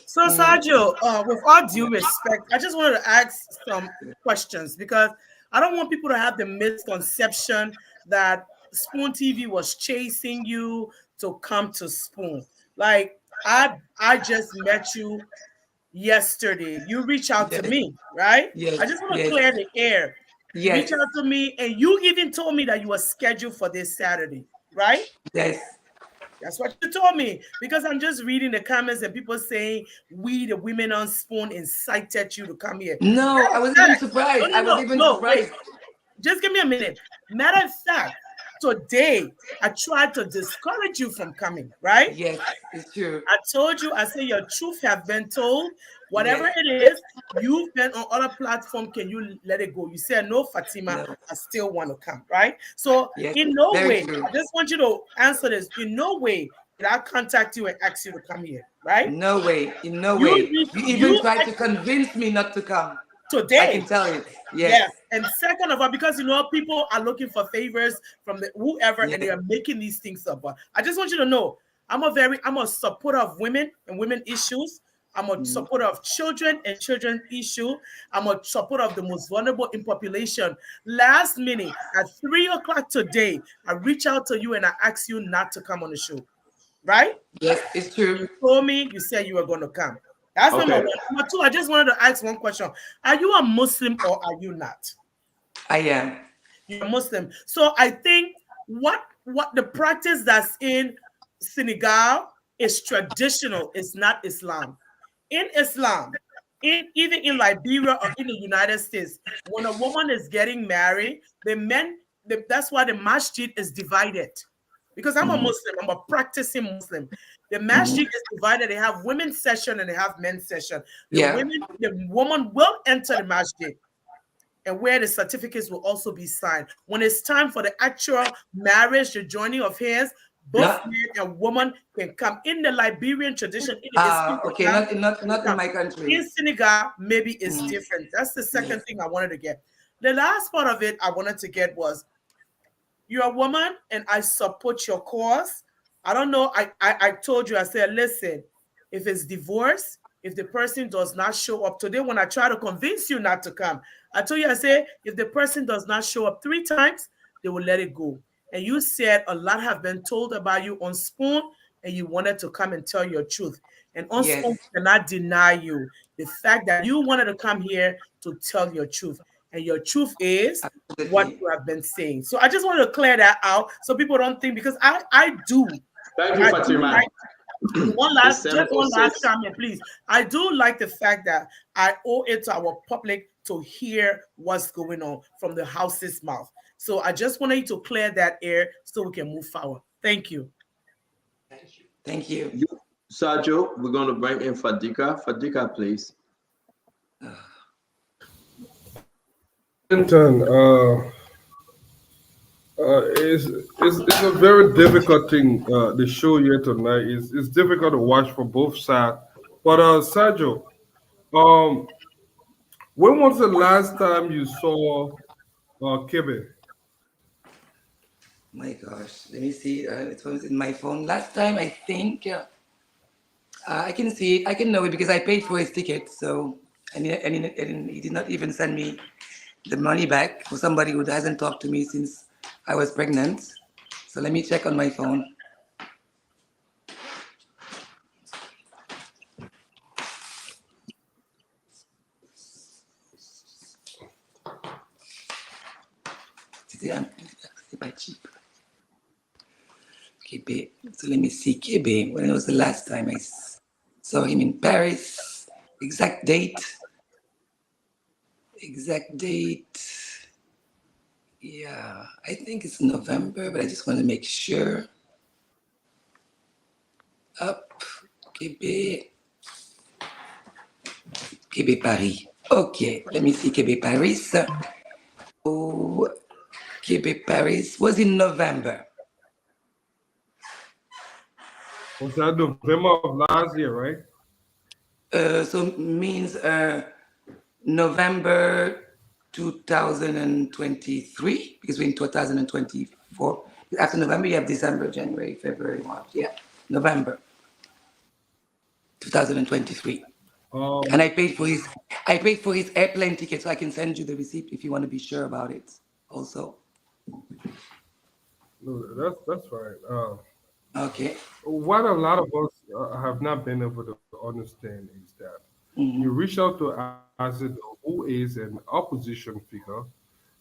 So, Sergio, with all due respect, I just wanted to ask some questions because I don't want people to have the misconception that Spoon TV was chasing you to come to Spoon. Like, I just met you yesterday. You reach out to me, right? Yes. I just want to clear the air. Yes. Reach out to me, and you even told me that you were scheduled for this Saturday, right? Yes. That's what you told me, because I'm just reading the comments and people saying we, the women on Spoon, incited you to come here. No, I was even surprised. Surprised. Wait. Just give me a minute. Matter of fact, today I tried to discourage you from coming, right? Yes, it's true. I told you, I say your truth have been told. Whatever it is, you've been on other platform. Can you let it go? You said no, Fatima. No. I still want to come, right? So in no way, I just want you to answer this. In no way did I contact you and ask you to come here, right? No way. In no way. You even tried to convince me not to come. Today. I can tell you. Yes. And second of all, because people are looking for favors from whoever, and they are making these things up. But I just want you to know, I'm a supporter of women and women issues. I'm a supporter of children and children's issue. I'm a supporter of the most vulnerable in population. Last minute, at 3:00 today, I reached out to you and I asked you not to come on the show. Right? Yes, it's true. You told me, you said you were going to come. That's number one. Number two, I just wanted to ask one question. Are you a Muslim or are you not? I am. You're a Muslim. So I think what the practice that's in Senegal is traditional. It's not Islam. In Islam, even in Liberia or in the United States, when a woman is getting married, that's why the masjid is divided. Because I'm a Muslim, I'm a practicing Muslim. The masjid is divided. They have women's session and they have men's session. The woman will enter the masjid, and where the certificates will also be signed. When it's time for the actual marriage, the joining of hands, both man and woman can come. In the Liberian tradition, not in my country. In Senegal, maybe it's different. That's the second thing I wanted to get. The last part of it I wanted to get was, you're a woman and I support your cause. I don't know. I told you, I said, listen, if it's divorce, if the person does not show up today, when I try to convince you not to come, I told you, I said, if the person does not show up 3 times, they will let it go. And you said a lot have been told about you on Spoon, and you wanted to come and tell your truth. And on Spoon cannot deny you the fact that you wanted to come here to tell your truth. And your truth is what you have been saying. So I just wanted to clear that out so people don't think, because I do. Thank you, Fatima. One last comment, please. I do like the fact that I owe it to our public to hear what's going on from the house's mouth. So I just wanted you to clear that air so we can move forward. Thank you. Thank you. Sergio, we're going to bring in Fadika. Fadika, please. Clinton, it's a very difficult thing. The show here tonight is difficult to watch for both sides. But Sergio, when was the last time you saw Kebe? My gosh, let me see. It was in my phone last time. I think I can see it. I can know it because I paid for his ticket. So and he did not even send me the money back for somebody who hasn't talked to me since I was pregnant. So let me check on my phone. C'est pas cheap. Kebe. So let me see Kebe. When was the last time I saw him in Paris? Exact date. Exact date. Yeah, I think it's November, but I just want to make sure. Up, Québec. Québec Paris. Okay, let me see Québec Paris. Oh, Québec Paris was in November. Was that November of last year, right? So means November 2023, because we're in 2024. After November, you have December, January, February, March. Yeah, November 2023. And I paid for his airplane ticket, so I can send you the receipt if you want to be sure about it. Also. No, that's right. Okay. What a lot of us have not been able to understand is that you reach out to Azid, who is an opposition figure.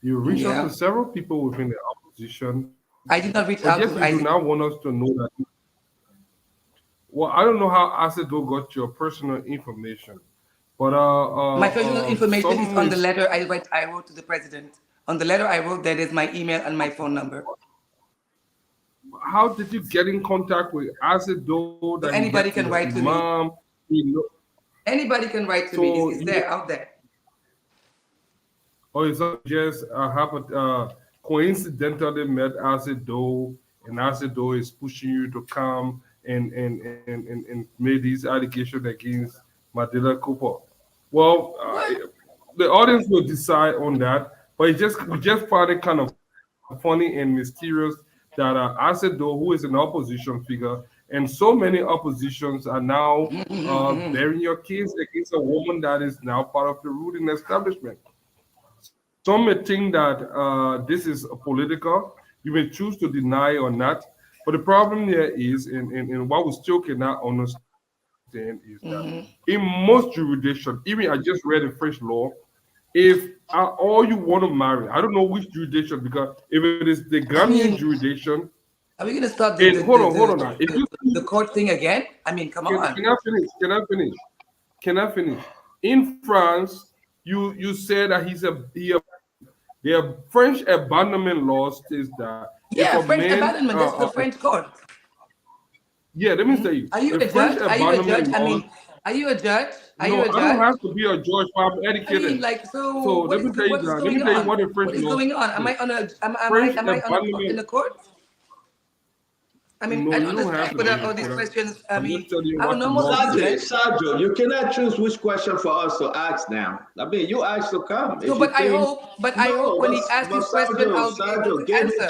You reach out to several people within the opposition. I did not reach but out yes, to you do Isaac. not want us to know that. Well, I don't know how Acido got your personal information, but my personal information is on the letter I wrote to the president. On the letter I wrote, there is my email and my phone number. How did you get in contact with Acido? So anybody can write to me. Anybody can write to me. It's there, out there. Or is it just coincidentally met Acido, and Acido is pushing you to come and made these allegations against Madela Cooper? Well, the audience will decide on that, but we just found it kind of funny and mysterious that Acido, who is an opposition figure, and so many oppositions are now bearing your case against a woman that is now part of the ruling establishment. Some may think that this is political. You may choose to deny or not. But the problem here is, and what we still cannot understand, is that in most jurisdictions, even I just read the French law, if all you want to marry, I don't know which jurisdiction, because if it is the Ghanaian jurisdiction, are we going to start hold on now. The court thing again? I mean, come on. Can I finish? In France, you said that the French abandonment law states that French abandonment, that's the French court. Yeah, let me tell you. Are you a judge? Are you a judge? I mean, are you a judge? Are you a judge? I don't have to be a judge, but I'm educated. I mean, like, so let me tell you what the French law is. What is going on? Am I in a court? I mean, I don't understand with all these questions. I mean, I'm a normal citizen. Sergio, you cannot choose which question for us to ask now. I mean, you ask to come. No, but I hope when he asks this question, I'll be able to answer.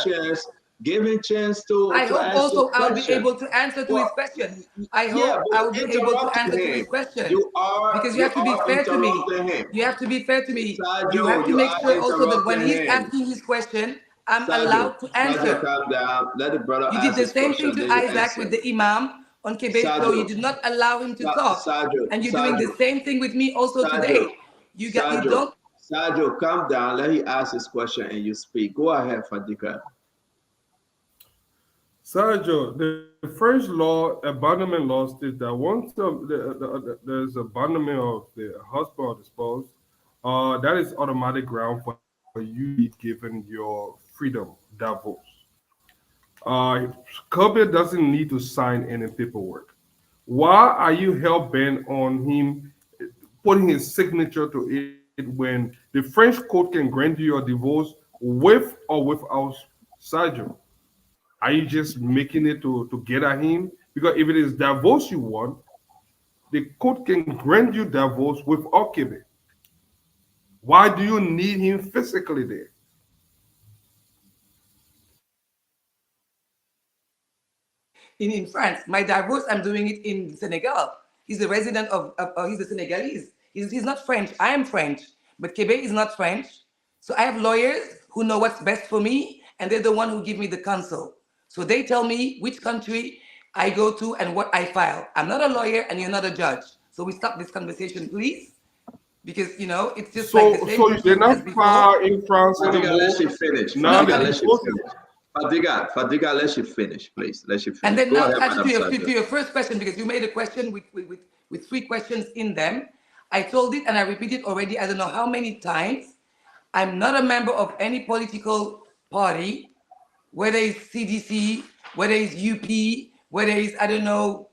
Give him chance to. I hope also I'll be able to answer to his question. I hope I'll be able to answer to his question. Because you have to be fair to me. You have to be fair to me. You have to make sure also that when he's asking his question, I'm allowed to answer. Calm down. Let the brother you did the same thing to Isaac with the Imam on Quebec, so you did not allow him to talk. And you're doing the same thing with me also today. You don't. Sergio, calm down. Let him ask his question and you speak. Go ahead, Fadika. Sergio, the French law, abandonment law, states that once there's abandonment of the husband or the spouse, that is automatic ground for you to be given your freedom, divorce. Kabir doesn't need to sign any paperwork. Why are you hell-bent on him putting his signature to it when the French court can grant you your divorce with or without Sergio? Are you just making it to get at him? Because if it is divorce you want, the court can grant you divorce without Quebec. Why do you need him physically there? In France, my divorce, I'm doing it in Senegal. He's a resident he's a Senegalese. He's not French. I am French, but Quebec is not French. So I have lawyers who know what's best for me, and they're the one who give me the counsel. So they tell me which country I go to and what I file. I'm not a lawyer and you're not a judge. So we stop this conversation, please. Because, it's just like the So same so they're question as not before. far in France Fadiga, anymore. let you finish. Now Fadiga, they're let you closer. finish. Fadiga, let you finish, please. Let you finish. And then Go now ahead, to answer Madam to your first question, because you made a question with 3 questions in them. I told it and I repeated already, I don't know how many times. I'm not a member of any political party, whether it's CDC, whether it's UP, whether it's, I don't know,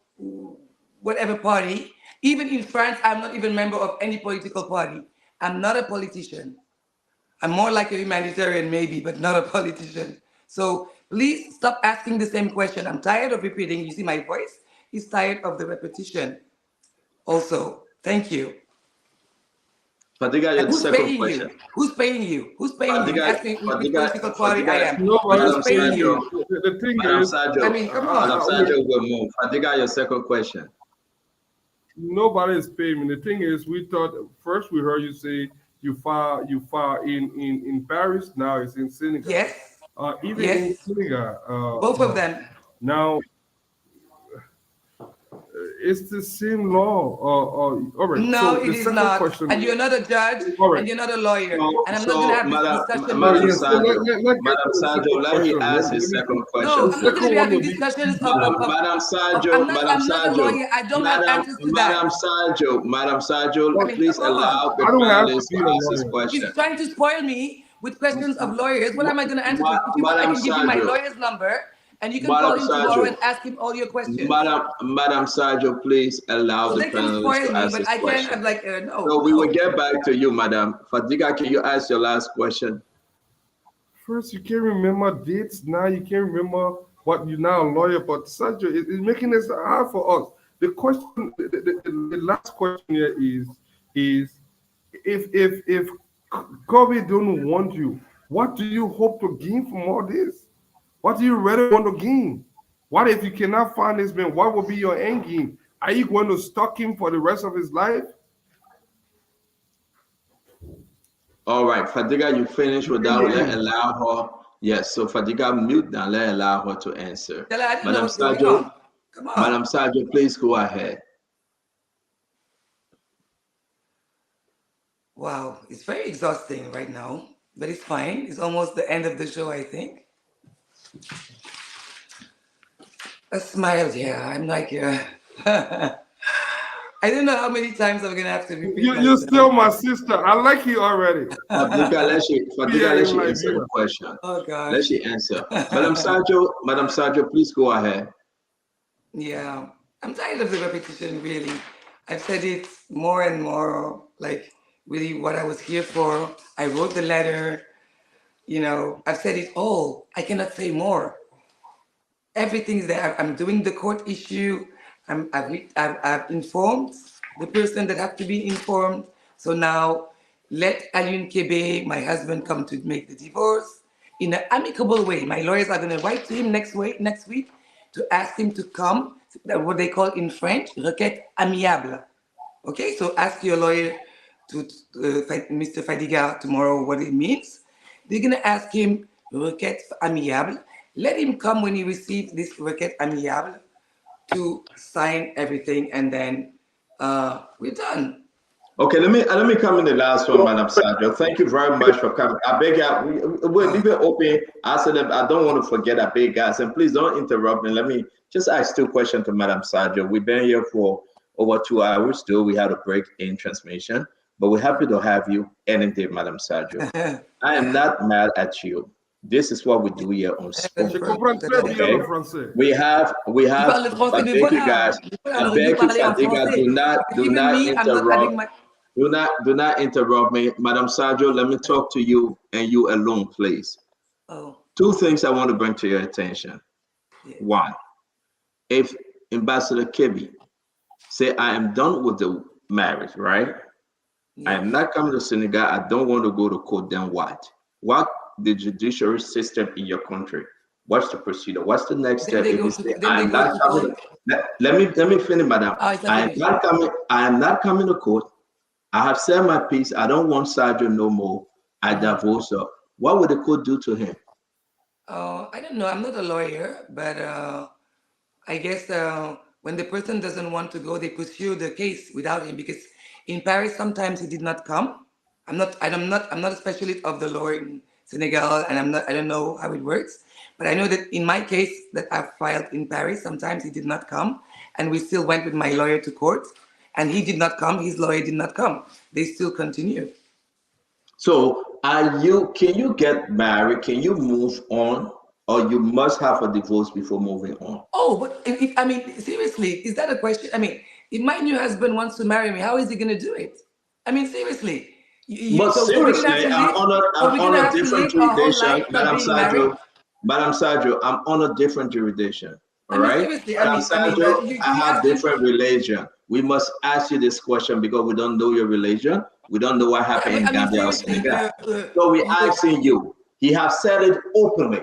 whatever party. Even in France, I'm not even a member of any political party. I'm not a politician. I'm more like a humanitarian maybe, but not a politician. So please stop asking the same question. I'm tired of repeating. You see my voice is tired of the repetition. Also, thank you. Fadiga, And your who's second paying question. you? Who's paying you? Who's paying you? Fadiga, Asking which political party I am. Nobody's Who's paying paying you? you. The thing Madam is, Sajo, I mean, come on. Madam Sajo will move. Fadiga, your second question. nobody's paying me. The thing is, we thought first we heard you say you file in Paris. Now it's in Senegal. Yes. Even in Yes. Senegal. Both of them. Now it's the same law. All right. No, So it the is second not. question. And you're not a judge, All right. and you're not a lawyer. So, And I'm not going to have this discussion with Madam you. Yes. So Sajo, let's get Madam to the Sajo, second let me question. ask his second No, question, I'm not please. going to be having will be discussions Madam Sajo, I'm not a lawyer. I don't have answers to that. Madam Sajo, I mean, please come on. allow the I don't have to panelists be to a ask his lawyer. question. He's trying to spoil me with questions of lawyers. What am I going to answer to? If you want, I Madam can give you my Sajo, lawyer's number, and you can Madam call him tomorrow Sajo, and ask him all your questions. Madam Sajo, please allow So the they can panelists spoil to me, ask but his I can't question. have like, no. So we will No. get back to you, Madam. Fadiga, can you ask your last question? First, you can't remember dates. Now you can't remember what you're now a lawyer. But Sergio, it's making this hard for us. The question, the last question here is if COVID don't want you, what do you hope to gain from all this? What do you really want to gain? What if you cannot find this man? What will be your end game? Are you going to stalk him for the rest of his life? All right, Fadiga, you finish with that. Let's allow her. Yes, so Fadiga, mute now. Let's allow her to answer. Tell her I didn't know Madam what's going Sajo, on. Come on. Madam Sajo, please go ahead. Wow, it's very exhausting right now, but it's fine. It's almost the end of the show, I think. A smile, yeah. I'm like, I don't know how many times I'm gonna have to repeat You're myself. still my sister. I like you already. Fadiga, let she answer the question. Oh gosh. Let she answer. Madam Sajo, please go ahead. Yeah, I'm tired of the repetition, really. I've said it more and more, like really what I was here for. I wrote the letter, I've said it all. I cannot say more. Everything's there. I'm doing the court issue. I've informed the person that have to be informed. So now let Alun Kebe, my husband, come to make the divorce in an amicable way. My lawyers are going to write to him next week to ask him to come, what they call in French, requête amiable. Okay, so ask your lawyer to Mr. Fadiga tomorrow what it means. They're going to ask him requête amiable. Let him come when he receives this requête amiable to sign everything, and then we're done. Okay, let me come in the last one, Madam Sajo. Thank you very much for coming. I beg you, we'll leave it open. I said I don't want to forget. I beg guys, and please don't interrupt me. Let me just ask 2 questions to Madam Sajo. We've been here for over 2 hours. Still, we had a break in transmission, but we're happy to have you any day, Madam Sajo. I am not mad at you. This is what we do here on Spoon. Okay. We have. But thank you guys. I beg you, Fadiga, do not interrupt. Do not interrupt me, Madam Sajo. Let me talk to you and you alone, please. Oh. 2 things I want to bring to your attention. Yeah. 1, if Ambassador Kebby say I am done with the marriage, right? Yeah. I am not coming to Senegal. I don't want to go to court. Then what? What the judiciary system in your country? What's the procedure? What's the next step? If you say I am not coming, let me finish, Madam. I am not coming to court. I have said my piece. I don't want Sajo no more. I divorce her. What would the court do to him? I don't know. I'm not a lawyer, but I guess when the person doesn't want to go, they pursue the case without him because in Paris sometimes he did not come. I'm not a specialist of the law in Senegal, and I don't know how it works. But I know that in my case that I've filed in Paris, sometimes he did not come, and we still went with my lawyer to court, and he did not come. His lawyer did not come. They still continue. So, can you get married? Can you move on? Or you must have a divorce before moving on? Oh, but I mean, seriously, is that a question? I mean, if my new husband wants to marry me, how is he going to do it? I mean, seriously. But So we're going to have seriously, to live, I'm we're going on to a have to different live our whole jurisdiction, life not being married. Madam Sajo, I'm on a different jurisdiction. All I mean, right, seriously, Madam Sajo, you I have asking, different religion. We must ask you this question because we don't know your religion. We don't know what happened in I mean, Gambia or seriously, Senegal. So we asking you. He has said it openly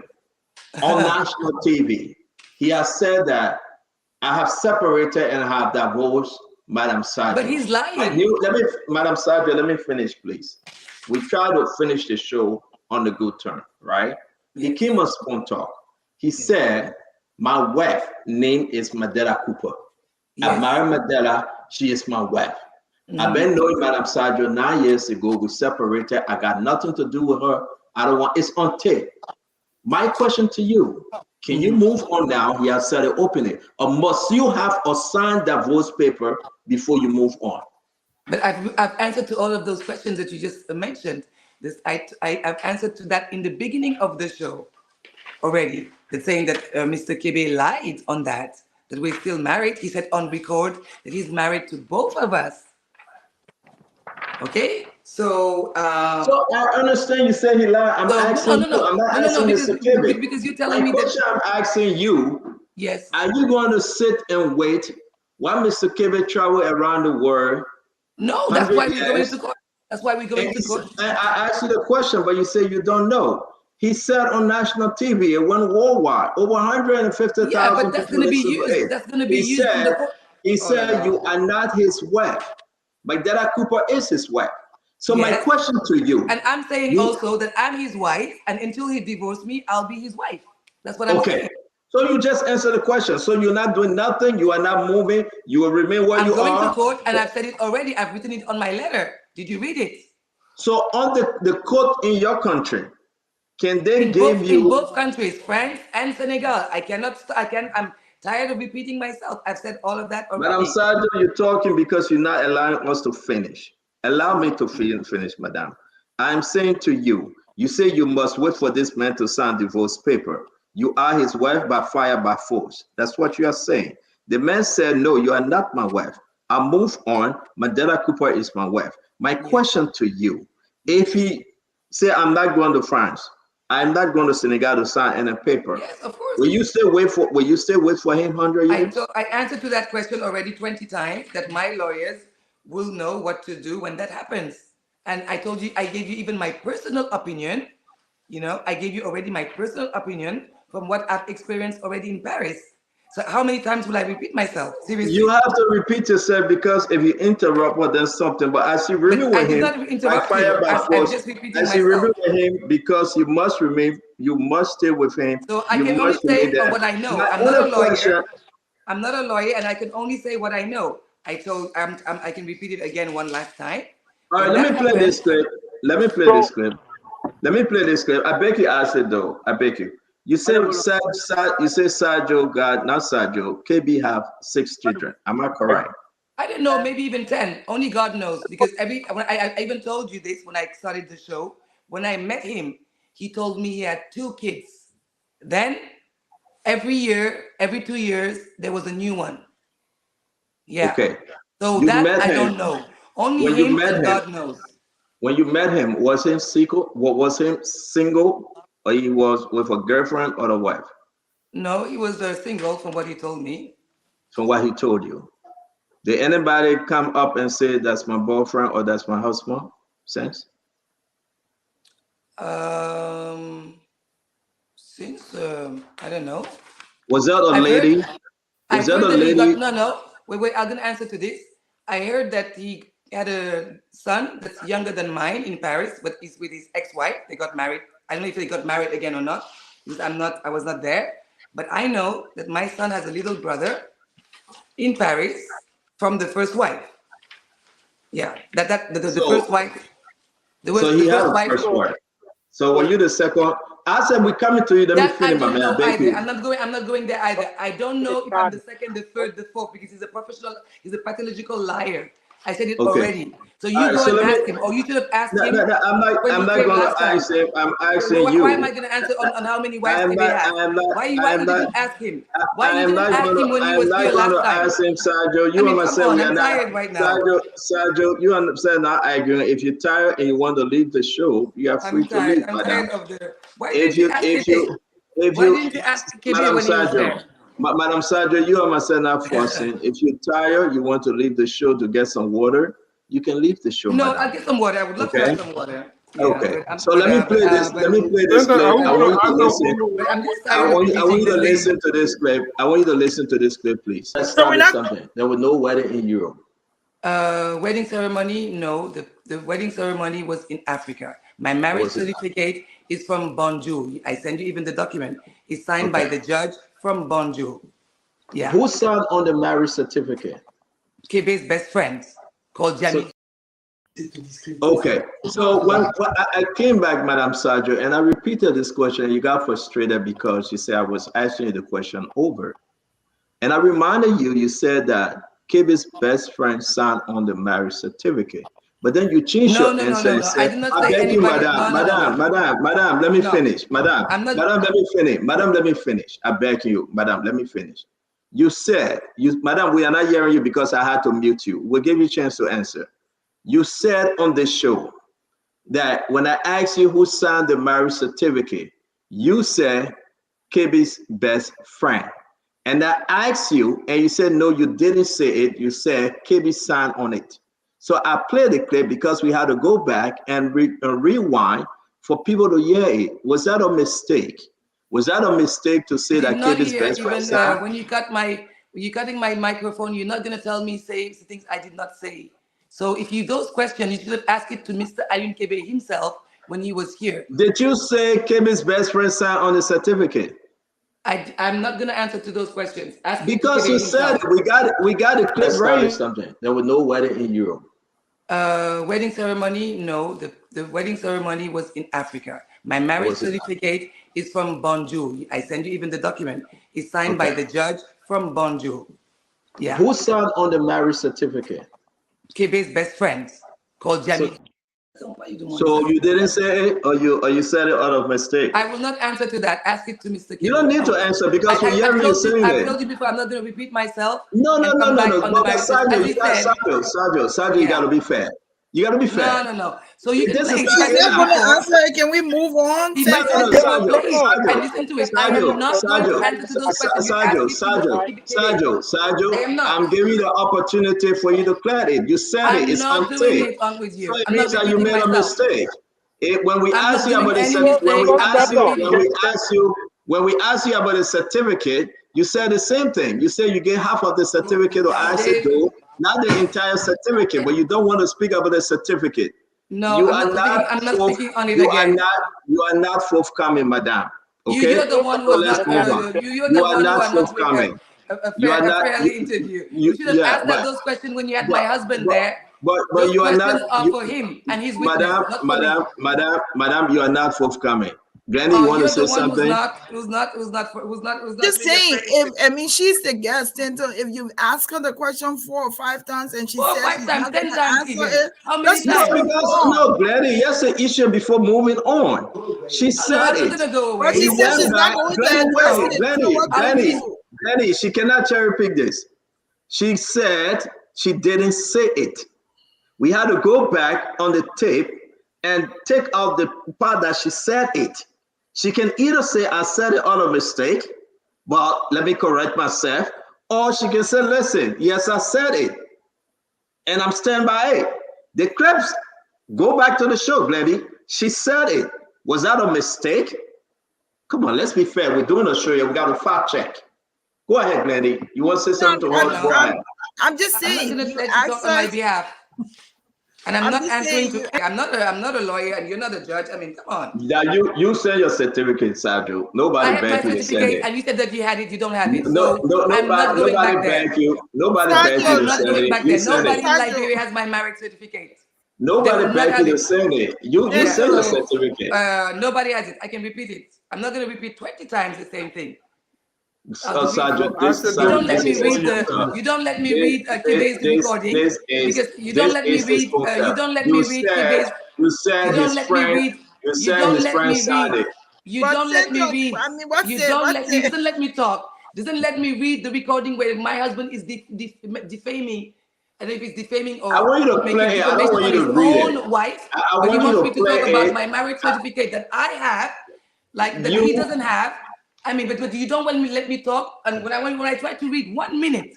on national TV. He has said that I have separated and have divorced Madam Sajo. but he's lying. Madam Sajo, let me finish, please. We try to finish the show on the good term, right? He Yes. came on Spoon Talk. He said, my wife name is Mandela Cooper. I Yes. married Mandela. She is my wife. I've been knowing Madam Sajo 9 years ago. We separated. I got nothing to do with her. I don't want, it's on tape. My question to you, can you move on now? He has said it openly. Or must you have a signed divorce paper before you move on? But I've answered to all of those questions that you just mentioned. I've answered to that in the beginning of the show already. That saying that Mr. Kebe lied on that we're still married. He said on record that he's married to both of us. Okay, so so I understand you say he lied. I'm asking you. I'm not asking Mr. Kebe. Because you're telling me question that. I'm asking you. Yes. Are you going to sit and wait while Mr. Kebe travel around the world? No, that's why we're going to court. That's why we're going to court. I asked you the question, but you say you don't know. He said on national TV, it went worldwide, over 150,000 yeah, but that's going to be used. That's going to be used in the court. He said you are not his wife. Mandela Cooper is his wife. So yes. My question to you. And I'm saying also that I'm his wife, and until he divorced me, I'll be his wife. That's what I'm saying. So you just answered the question. So you're not doing nothing. You are not moving. You will remain where you are. I'm going to court, and I've said it already. I've written it on my letter. Did you read it? So on the court in your country, can they give you in both countries, France and Senegal? I'm tired of repeating myself. I've said all of that already. Madam Sajo, you're talking because you're not allowing us to finish. Allow me to finish, madam. I'm saying to you, you say you must wait for this man to sign divorce paper. You are his wife by fire, by force. That's what you are saying. The man said, no, you are not my wife. I move on. Mandela Cooper is my wife. My question to you, if he say, I'm not going to France, I'm not going to Senegal to sign any paper. Yes, of course. Will you still wait for him 100 years? I answered to that question already 20 times that my lawyers will know what to do when that happens. And I told you, I gave you even my personal opinion. You know, I gave you already my personal opinion from what I've experienced already in Paris. So how many times will I repeat myself? Seriously. You have to repeat yourself because if you interrupt, well, there's something. But as you review with him, by fire, by force, as you review with him, because you must remain, you must stay with him. So I can only say what I know. I'm not a lawyer. I'm not a lawyer, and I can only say what I know. I can repeat it again one last time. All right, let me play this clip. Let me play this clip. I beg you, ask it though. I beg you. You say Sajo got, not Sajo, KB have 6 children. Am I correct? I don't know, maybe even 10. Only God knows. Because I even told you this when I started the show. When I met him, he told me he had 2 kids. Then every year, every 2 years, there was a new one. Yeah. Okay. So that I don't know. Only him and God knows. When you met him, was him single? Was him single? Or he was with a girlfriend or a wife? No, he was single from what he told me. From what he told you. Did anybody come up and say that's my boyfriend or that's my husband? Since I don't know. Was that a lady? Was that a lady? No. Wait, I'm gonna answer to this. I heard that he had a son that's younger than mine in Paris, but he's with his ex-wife. They got married. I don't know if they got married again or not. because I was not there. But I know that my son has a little brother in Paris from the first wife. Yeah, the first wife. So he had a first wife. So were you the second? I said we're coming to you. Let me finish, my man. I beg you. I'm not going there either. I don't know if I'm the second, the third, the fourth, because he's a professional, he's a pathological liar. I said it already. So you go and ask him, or you should have asked him. I'm not going to ask him. I'm asking you. Why am I going to answer on how many wives he has? Why did you ask him? Why didn't you ask him when he was here last time? Ask him, Sergio. You understand? I'm tired right now. Sergio, you understand? Not arguing. If you're tired and you want to leave the show, you are free to leave. I'm tired of the. Why didn't you ask Kebe when he was there? Madam Sergio, you understand? Not forcing. If you're tired, you want to leave the show to get some water. You can leave the show. No, I'll get some water. I would love to have some water. Yeah, okay. So let me play this. Let me play this clip. I want you to listen. I want you to listen to this clip. I want you to listen to this clip, please. Let's start with something. There was no wedding in Europe. Wedding ceremony? No. The wedding ceremony was in Africa. My marriage certificate is from Bonjour. I send you even the document. It's signed by the judge from Bonjour. Yeah. Who signed on the marriage certificate? Kebe's best friends called Jamie. Okay. So when I came back, Madam Sergio, and I repeated this question, and you got frustrated because you said I was asking you the question over. And I reminded you, you said that Kebe's best friend signed on the marriage certificate. But then you changed your answer and said, I beg you, Madam, let me finish. Madam, let me finish. I beg you, Madam, let me finish. You said, Madam, we are not hearing you because I had to mute you. We'll give you a chance to answer. You said on the show that when I asked you who signed the marriage certificate, you said Kebe's best friend. And I asked you, and you said, no, you didn't say it. You said Kebe signed on it. So I played the clip because we had to go back and rewind for people to hear it. Was that a mistake? Was that a mistake to say that Kebe's best friend signed? When you're cutting my microphone, you're not going to tell me say things I did not say. So if you those questions, you should have asked it to Mr. Ayun Kebe himself when he was here. Did you say Kebe's best friend signed on the certificate? I'm not going to answer to those questions. Ask because you said we got it clip right. Something. There was no wedding in Europe. Wedding ceremony? No. The wedding ceremony was in Africa. My marriage certificate is from Bonjour. I send you even the document. It's signed by the judge from Bonjour. Yeah. Who signed on the marriage certificate? Kebe's best friends called Jamie. So you didn't say it, or you said it out of mistake? I will not answer to that. Ask it to Mr. Kebe. You don't need to answer because we hear you saying it. I told you before. I'm not going to repeat myself. No. But Sergio, you got to be fair. You got to be fair. No. So you can say, answer. Can we move on? And listen to it. I am not going to answer to those questions. Sergio, I'm giving you the opportunity for you to clear it. You said it. It's on tape. So it means that you made a mistake. When we ask you about the certificate, you said the same thing. You said you get half of the certificate, or I said no. Not the entire certificate, but you don't want to speak about the certificate. No, I'm not speaking on it again. You are not forthcoming, madam. Okay? You're the one who was not. You are not forthcoming. You are not fairly interview. You should have asked those questions when you had my husband there. But you are not. Are for him and his witness, madam, you are not forthcoming. Granny, you want to say something? Who's not. Just saying, she's the guest, and so if you ask her the question 4 or 5 times and she says 10 times, how many times? No, Granny, that's the issue before moving on. She said it. But she said she's not going to address it. Granny, she cannot cherry pick this. She said she didn't say it. We had to go back on the tape and take out the part that she said it. She can either say, I said it out of mistake, but let me correct myself. Or she can say, listen, yes, I said it. And I'm standing by it. The clips, go back to the show, Glendy. She said it. Was that a mistake? Come on, let's be fair. We're doing a show here. We got to fact check. Go ahead, Glendy. You want to say something to her? Go ahead. I'm just saying. I'm not going to talk on my behalf. And I'm not just answering saying, to. I'm not a lawyer, and you're not a judge. I mean, come on. Yeah, you send your certificate, Sergio. I Nobody have my begged you to send certificate, it. and you said that you had it. You don't have it, No, so no, I'm not going nobody back there. begged you. Nobody begged you Sergio, I'm to not send going it. back You there. send it. Nobody in Sergio, Liberia has my marriage certificate. They Nobody would not begged you have to it. send it. You Yeah. send your So certificate. nobody has it. I can repeat it. I'm not going to repeat 20 times the same thing. I'll just read. Sergeant, I said You they don't will let this me get is it a on read your the. spooner. email. You don't let me This, read Kibe's recording because you don't let me this is read. You spooner. don't let You me read said Kibe's. you You said don't his let me friend. read. You You said don't his let friend me signed read. it. You but don't let me Sergio, read. I mean, what's You it? don't What's let me. it? Doesn't let me talk. Doesn't let me read the recording where my husband is defaming. And if it's defaming I or want you to making play it. I don't defamation want on you his to read it. own wife, I but he want you wants to me to play talk about it. my marriage certificate that I have, like that he You doesn't have. I mean, but you don't let me talk. And when I try to read 1 minute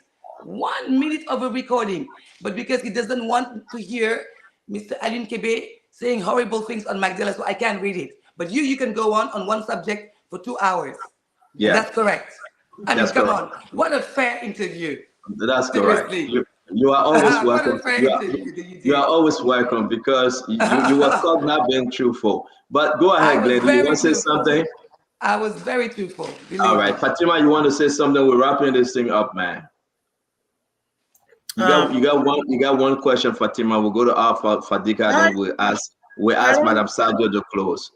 of a recording, but because he doesn't want to hear Mr. Aline Kebe saying horrible things on Magdala, so I can't read it. But you can go on one subject for 2 hours, and yeah, that's correct. I mean, that's come correct. on, what a fair interview. That's correct. Seriously, You are always what welcome. a fair interview that you You are did. always welcome because you were caught not being truthful. But go I ahead, was Glenn. You very want to say truthful. something? I was very truthful, All believe right, me. Fatima, you want to say something? We're wrapping this thing up, man. You got one question, Fatima. We'll go to Alpha Fadika, I, then we'll I ask don't Madam Sadio to close.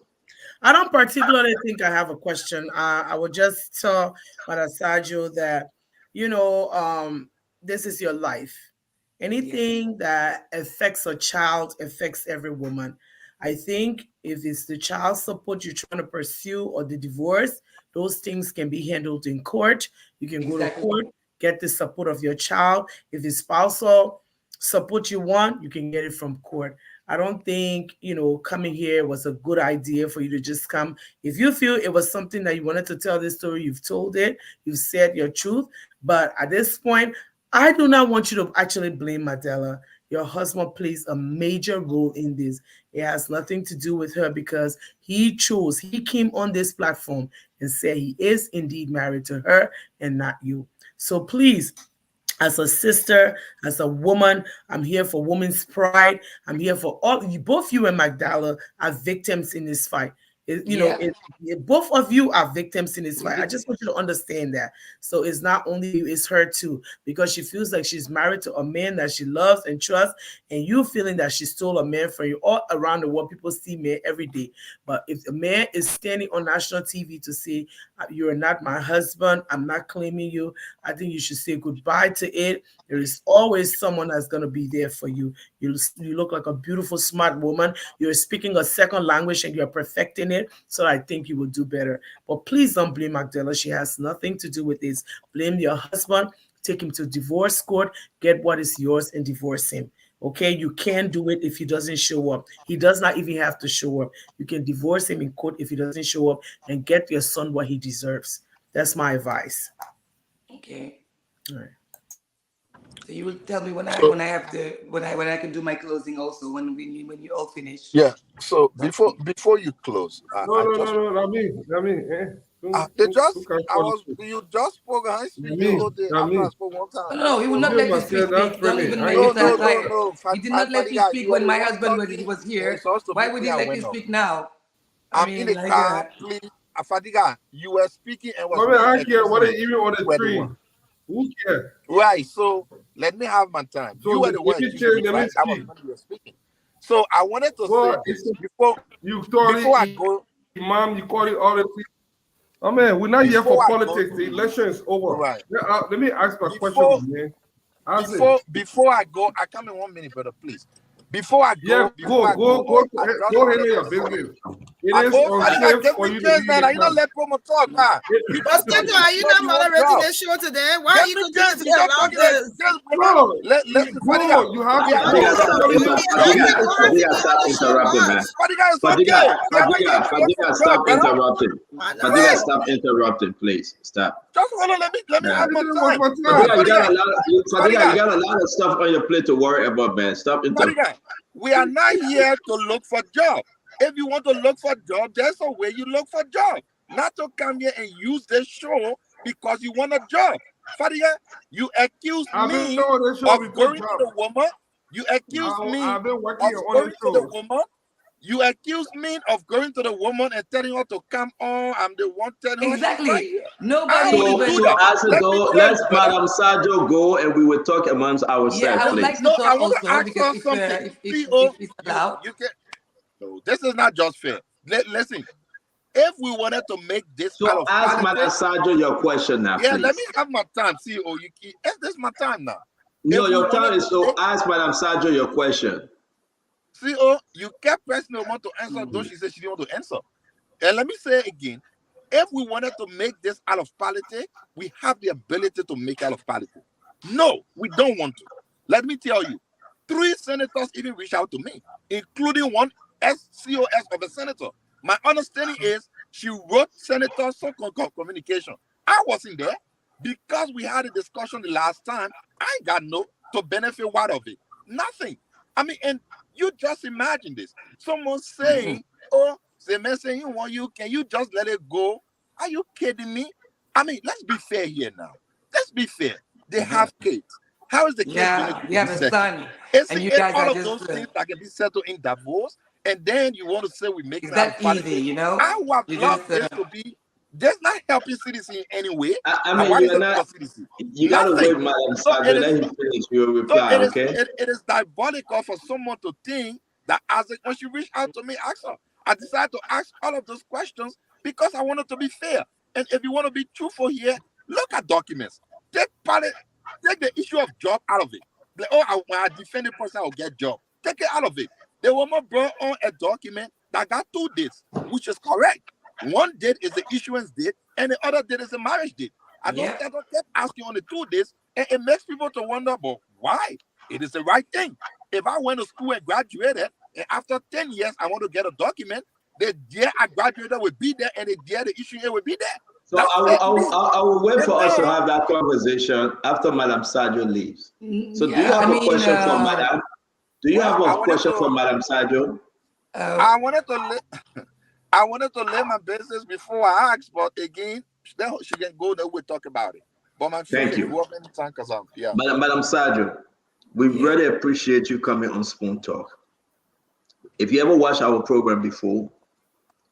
I don't particularly think I have a question. I would just tell Madam Sajo that, you know, this is your life. Yeah, Anything that affects a child affects every woman. I think if it's the child support you're trying to pursue or the divorce, those things can be handled in court. You can go to exactly. court, get the support of your child. If it's spousal support you want, you can get it from court. I don't think, coming here was a good idea for you to just come. If you feel it was something that you wanted to tell this story, you've told it, you've said your truth. But at this point, I do not want you to actually blame Madela. Your husband plays a major role in this. It has nothing to do with her because he came on this platform and said he is indeed married to her and not you. So please, as a sister, as a woman, I'm here for women's pride. I'm here for all you. Both you and Magdala are victims in this fight. Yeah, Both of you are victims in this we fight. I did. just want you to understand that. So it's not only you, it's her too, because she feels like she's married to a man that she loves and trusts, and you feeling that she stole a man from you. All around the world, people see men every day. But if a man is standing on national TV to say, "You're not my husband, I'm not claiming you," I think you should say goodbye to it. There is always someone that's going to be there for you. You look like a beautiful, smart woman. You're speaking a second language and you're perfecting it. So I think you will do better. But please don't blame Magdala. She has nothing to do with this. Blame your husband. Take him to divorce court. Get what is yours and divorce him. Okay, you can do it if he doesn't show up. He does not even have to show up. You can divorce him in court if he doesn't show up and get your son what he deserves. That's my advice. Okay. All right. So you will tell me So when I have to when I can do my closing also when you all finish. yeah. So That's before you close, No, I no, just no, no. I mean, they who just can I call the was truth? you just spoke and I I speak the mean, whole day I after I mean, spoke one time. no, he would So not give let you myself speak. that Don't friendly. even I make ain't it no, a no, speaking. no, tired. no. He did not let you Fadiga, speak you are when the my one husband talking was and here. you're supposed to Why mute would me. he I let went you off. speak now? I I'm in mean, the like, car, please. Fadiga, you were speaking and was I mean, being I care what accusing they me. even on You the were the tree. one. Who cares? Right. So let me have my time. So You were the one accusing me, let me right? That was speak. when you were speaking. So I wanted to say Well, this before you call before I it go imam, you call it all the things. I mean, we're not here before for I go politics. to The election is over. right. Let me ask my question, Before man. Ask it. before I go, I come in 1 minute, brother, please. Before I Yeah, go, I just go handle wanted your to say, business. It is Fadiga, unsafe give for me you to chance be in now. the You don't car. let promo talk now. He But just talk. Sergio, He are just you love not the whole moderating crowd. the show today? Why are Give you me continue chance. to You just allow talking like this? just brother. No, Listen, Fadiga. go. You have We to are go. not Fadiga, here I'm stop to telling inter you. look for Make Fadiga, it job. hard to Fadiga, be stop on the show. interrupting, man. What? Fadiga is Fadiga, okay. We are not here Fadiga, to look for Fadiga, job, stop brother. interrupting. I Fadiga, know. stop interrupting, please. Stop. Just hold on. Let me Yeah. have I my didn't waste time. my Because time. Fadiga, Fadiga, You Fadiga, got a lot of stuff on your plate to worry about, man. Stop interrupting. Fadiga, we are not here to look for job. If you want to look for job, there's a way you look for job. Not to come here and use this show because you want a job. Fadiga, you accuse I've been me on this show of before, going to job. the woman. You accuse me I've been working of on going the to the shows. woman. You accuse me of going to the woman and telling her to come on. I'm the one telling her she's right Exactly. here. I Nobody wouldn't do even. So that. as it Let me go, tell let's you, brother. Madam Sajo go and we will talk amongst Yeah, ourselves, I would please. like to No, I talk want to also ask because her something. if CEO, it's you allowed. can. No, this is not just fair. Listen, if we wanted to make this out So of ask Madam politics, Sajo your question now, yeah, let please. me have my time, CEO. This is my time now. No, If we your wanted turn is to so make ask Madam Sajo your question. CEO, you kept pressing the woman to answer, though she said she didn't want to answer. And let me say again, if we wanted to make this out of politics, we have the ability to make out of politics. No, we don't want to. Let me tell you, 3 senators even reached out to me, including one COS of a senator. My understanding is she wrote Senator some communication. I wasn't there because we had a discussion the last time. I got no to benefit what of it? Nothing. I mean, and you just imagine this. Someone saying, oh, the man saying you want you, can you just let it go? Are you kidding me? I mean, let's be fair here now. Let's be fair. They have kids. How is the kids going Yeah, we to be have a settled? son, Isn't and you it guys all are of just. those things that can be settled in divorce? And then you want to say we make It's it out of that easy, politics? you know. I would have You loved just. this to be. There's not helping citizens in any way. I And mean, what you is are it for not. citizens? You gotta Nothing. wait, Madam So Sajo. it Let is. him finish your So reply, okay? it is diabolical for someone to think that when she reached out to me, ask her. I decided to ask all of those questions because I wanted to be fair. And if you want to be truthful here, look at documents. Take the issue of job out of it. Like, when I defend the person, I'll get job. Take it out of it. The woman brought on a document that got 2 dates, which is correct. One date is the issuance date, and the other date is the marriage date. I don't Yeah. kept asking on the 2 days, and it makes people to wonder, but why? It is the right thing. If I went to school and graduated, and after 10 years I want to get a document, the year I graduated would be there, and the year the issue it would be there. So That's I will, fair I to will, me. I will wait And for us to then, have that conversation after Madam Sajo leaves. So do you Yeah, I have a mean, question for Madam? Do you have well, a question for Madam Sajo? I wanted to I wanted to lay my business before I ask, but again, then she can go there. We'll talk about it. But my phone Thank will you. go up anytime because yeah. Madam Sajo, we Yeah. really appreciate you coming on Spoon Talk. If you ever watch our program before,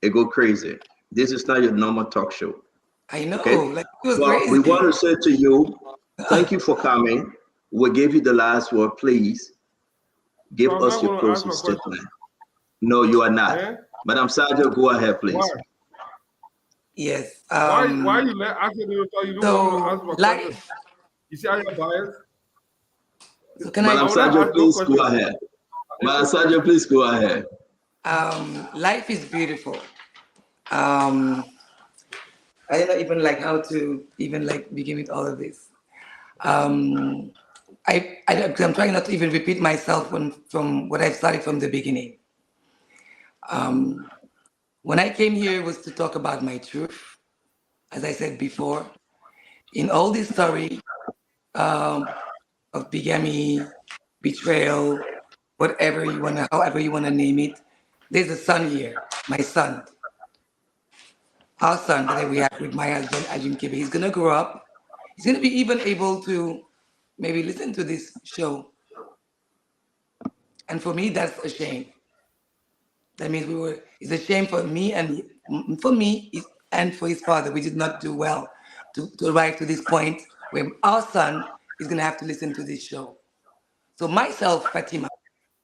it go crazy. This is not your normal talk show. I know, Okay? like it was But we want crazy. to say to you, thank you for coming. We'll give you the last word. Please give So I'm us not your going to ask closing my question. statement. No, you are not. Yeah? Madam Sajo, go ahead, please. Why? Yes. Why you let ask me to tell you don't want me to So answer my question? life. You see how you're biased? So can Madam I I? will not Sajo, ask no please go question. ahead. Madam Sajo, please go ahead. Life is beautiful. I don't know even like how to even like begin with all of this. Um, because I'm trying not to even repeat myself from what I started from the beginning. When I came here was to talk about my truth, as I said before. In all this story of bigamy, betrayal, whatever you wanna, however you wanna name it, there's a son here, my son, our son that we have with my husband Ajin Kibe. He's gonna grow up. He's gonna be even able to maybe listen to this show. And for me, that's a shame. That means it's a shame for me and and for his father. We did not do well to arrive to this point where our son is going to have to listen to this show. So myself, Fatima,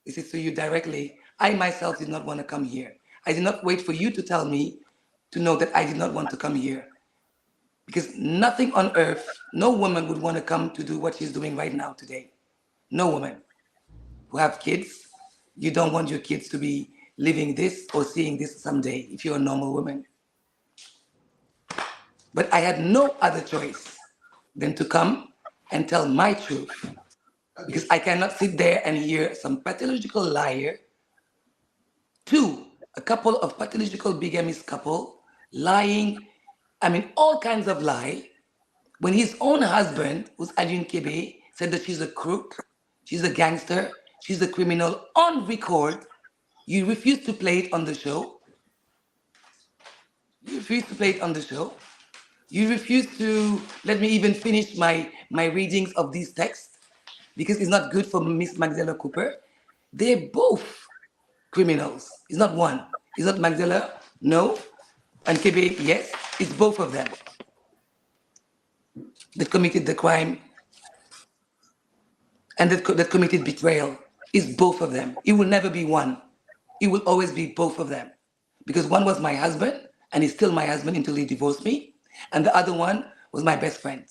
this is to you directly. I myself did not want to come here. I did not wait for you to tell me to know that I did not want to come here. Because nothing on earth, no woman would want to come to do what she's doing right now today. No woman who have kids, you don't want your kids to be living this or seeing this someday if you're a normal woman. But I had no other choice than to come and tell my truth because I cannot sit there and hear some pathological liar, a couple of pathological bigamist couple lying, I mean, all kinds of lie, when his own husband, who's Adrian Kebe, said that she's a crook, she's a gangster, she's a criminal on record. You refuse to play it on the show. You refuse to play it on the show. You refuse to let me even finish my readings of these texts because it's not good for Miss Magdalena Cooper. They're both criminals. It's not one. It's not Magdalena, no, and KB, yes. It's both of them that committed the crime and that committed betrayal. It's both of them. It will never be one. It will always be both of them. Because one was my husband, and he's still my husband until he divorced me, and the other one was my best friend.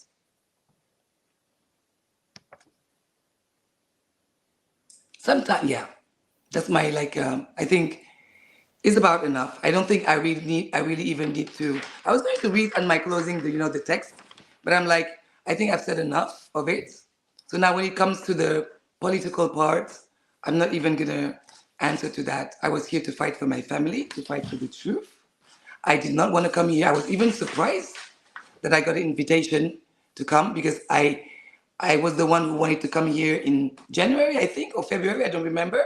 Sometimes, yeah, that's my I think it's about enough. I don't think I really even need to. I was going to read on my closing the text, but I'm like, I think I've said enough of it. So now when it comes to the political part, I'm not even gonna answer to that. I was here to fight for my family, to fight for the truth. I did not want to come here. I was even surprised that I got an invitation to come because I was the one who wanted to come here in January, I think, or February, I don't remember.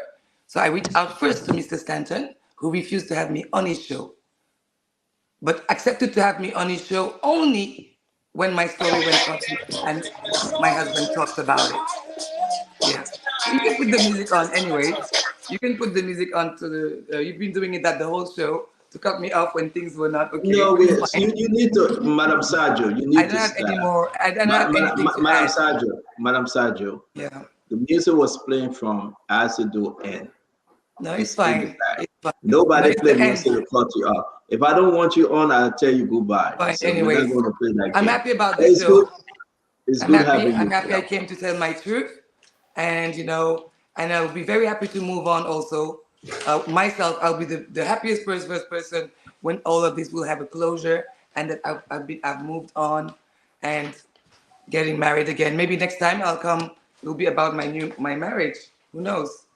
So I reached out first to Mr. Stanton, who refused to have me on his show, but accepted to have me on his show only when my story went public and my husband talked about it. Yeah. You can put the music on anyway. You can put the music on to the, you've been doing it that the whole show to cut me off when things were not okay. No, It's fine. you need to, Madam Sajo, you need I don't to have stop. any more. I don't have anything to Madam add. Sajo, Madam Sajo. Yeah. The music was playing from Asido N. No, it's fine. It's fine. Nobody It's play the end. music to cut you off. If I don't want you on, I'll tell you goodbye. Fine. So we're Anyways, not going to play that I'm game. happy about But the it's show. good. It's I'm good happy. having you. I'm happy I came to tell my truth, and and I'll be very happy to move on. Also, myself, I'll be the happiest first person when all of this will have a closure, and that I've moved on, and getting married again. Maybe next time I'll come. It'll be about my marriage. Who knows?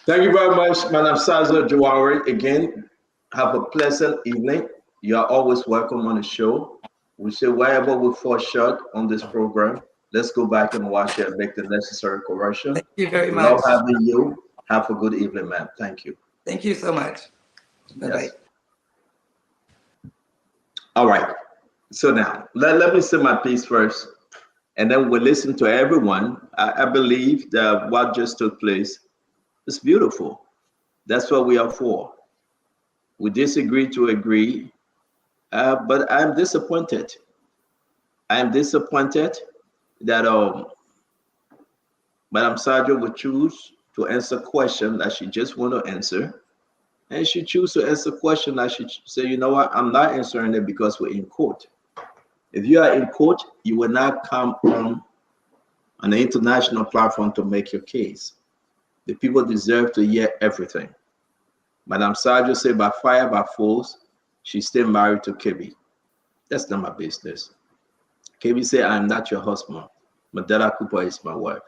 Thank you very much, Madam Sazo Jawari. Again, have a pleasant evening. You are always welcome on the show. We say wherever we fall short on this program, let's go back and watch it and make the necessary correction. Thank you very Love much. having you. Have a good evening, ma'am. Thank you. Thank you so much. Bye-bye. Yes. All right. So now, let me say my piece first, and then we'll listen to everyone. I believe that what just took place is beautiful. That's what we are for. We disagree to agree, but I'm disappointed. I'm disappointed that Madam Sajo would choose to answer a question that she just want to answer, and she choose to answer a question that she say, you know what, I'm not answering it because we're in court. If you are in court, you will not come on an international platform to make your case. The people deserve to hear everything. Madam Sajo said by fire, by force, she's still married to Kebi. That's not my business. Kebi said, I'm not your husband. Madela Cooper is my wife.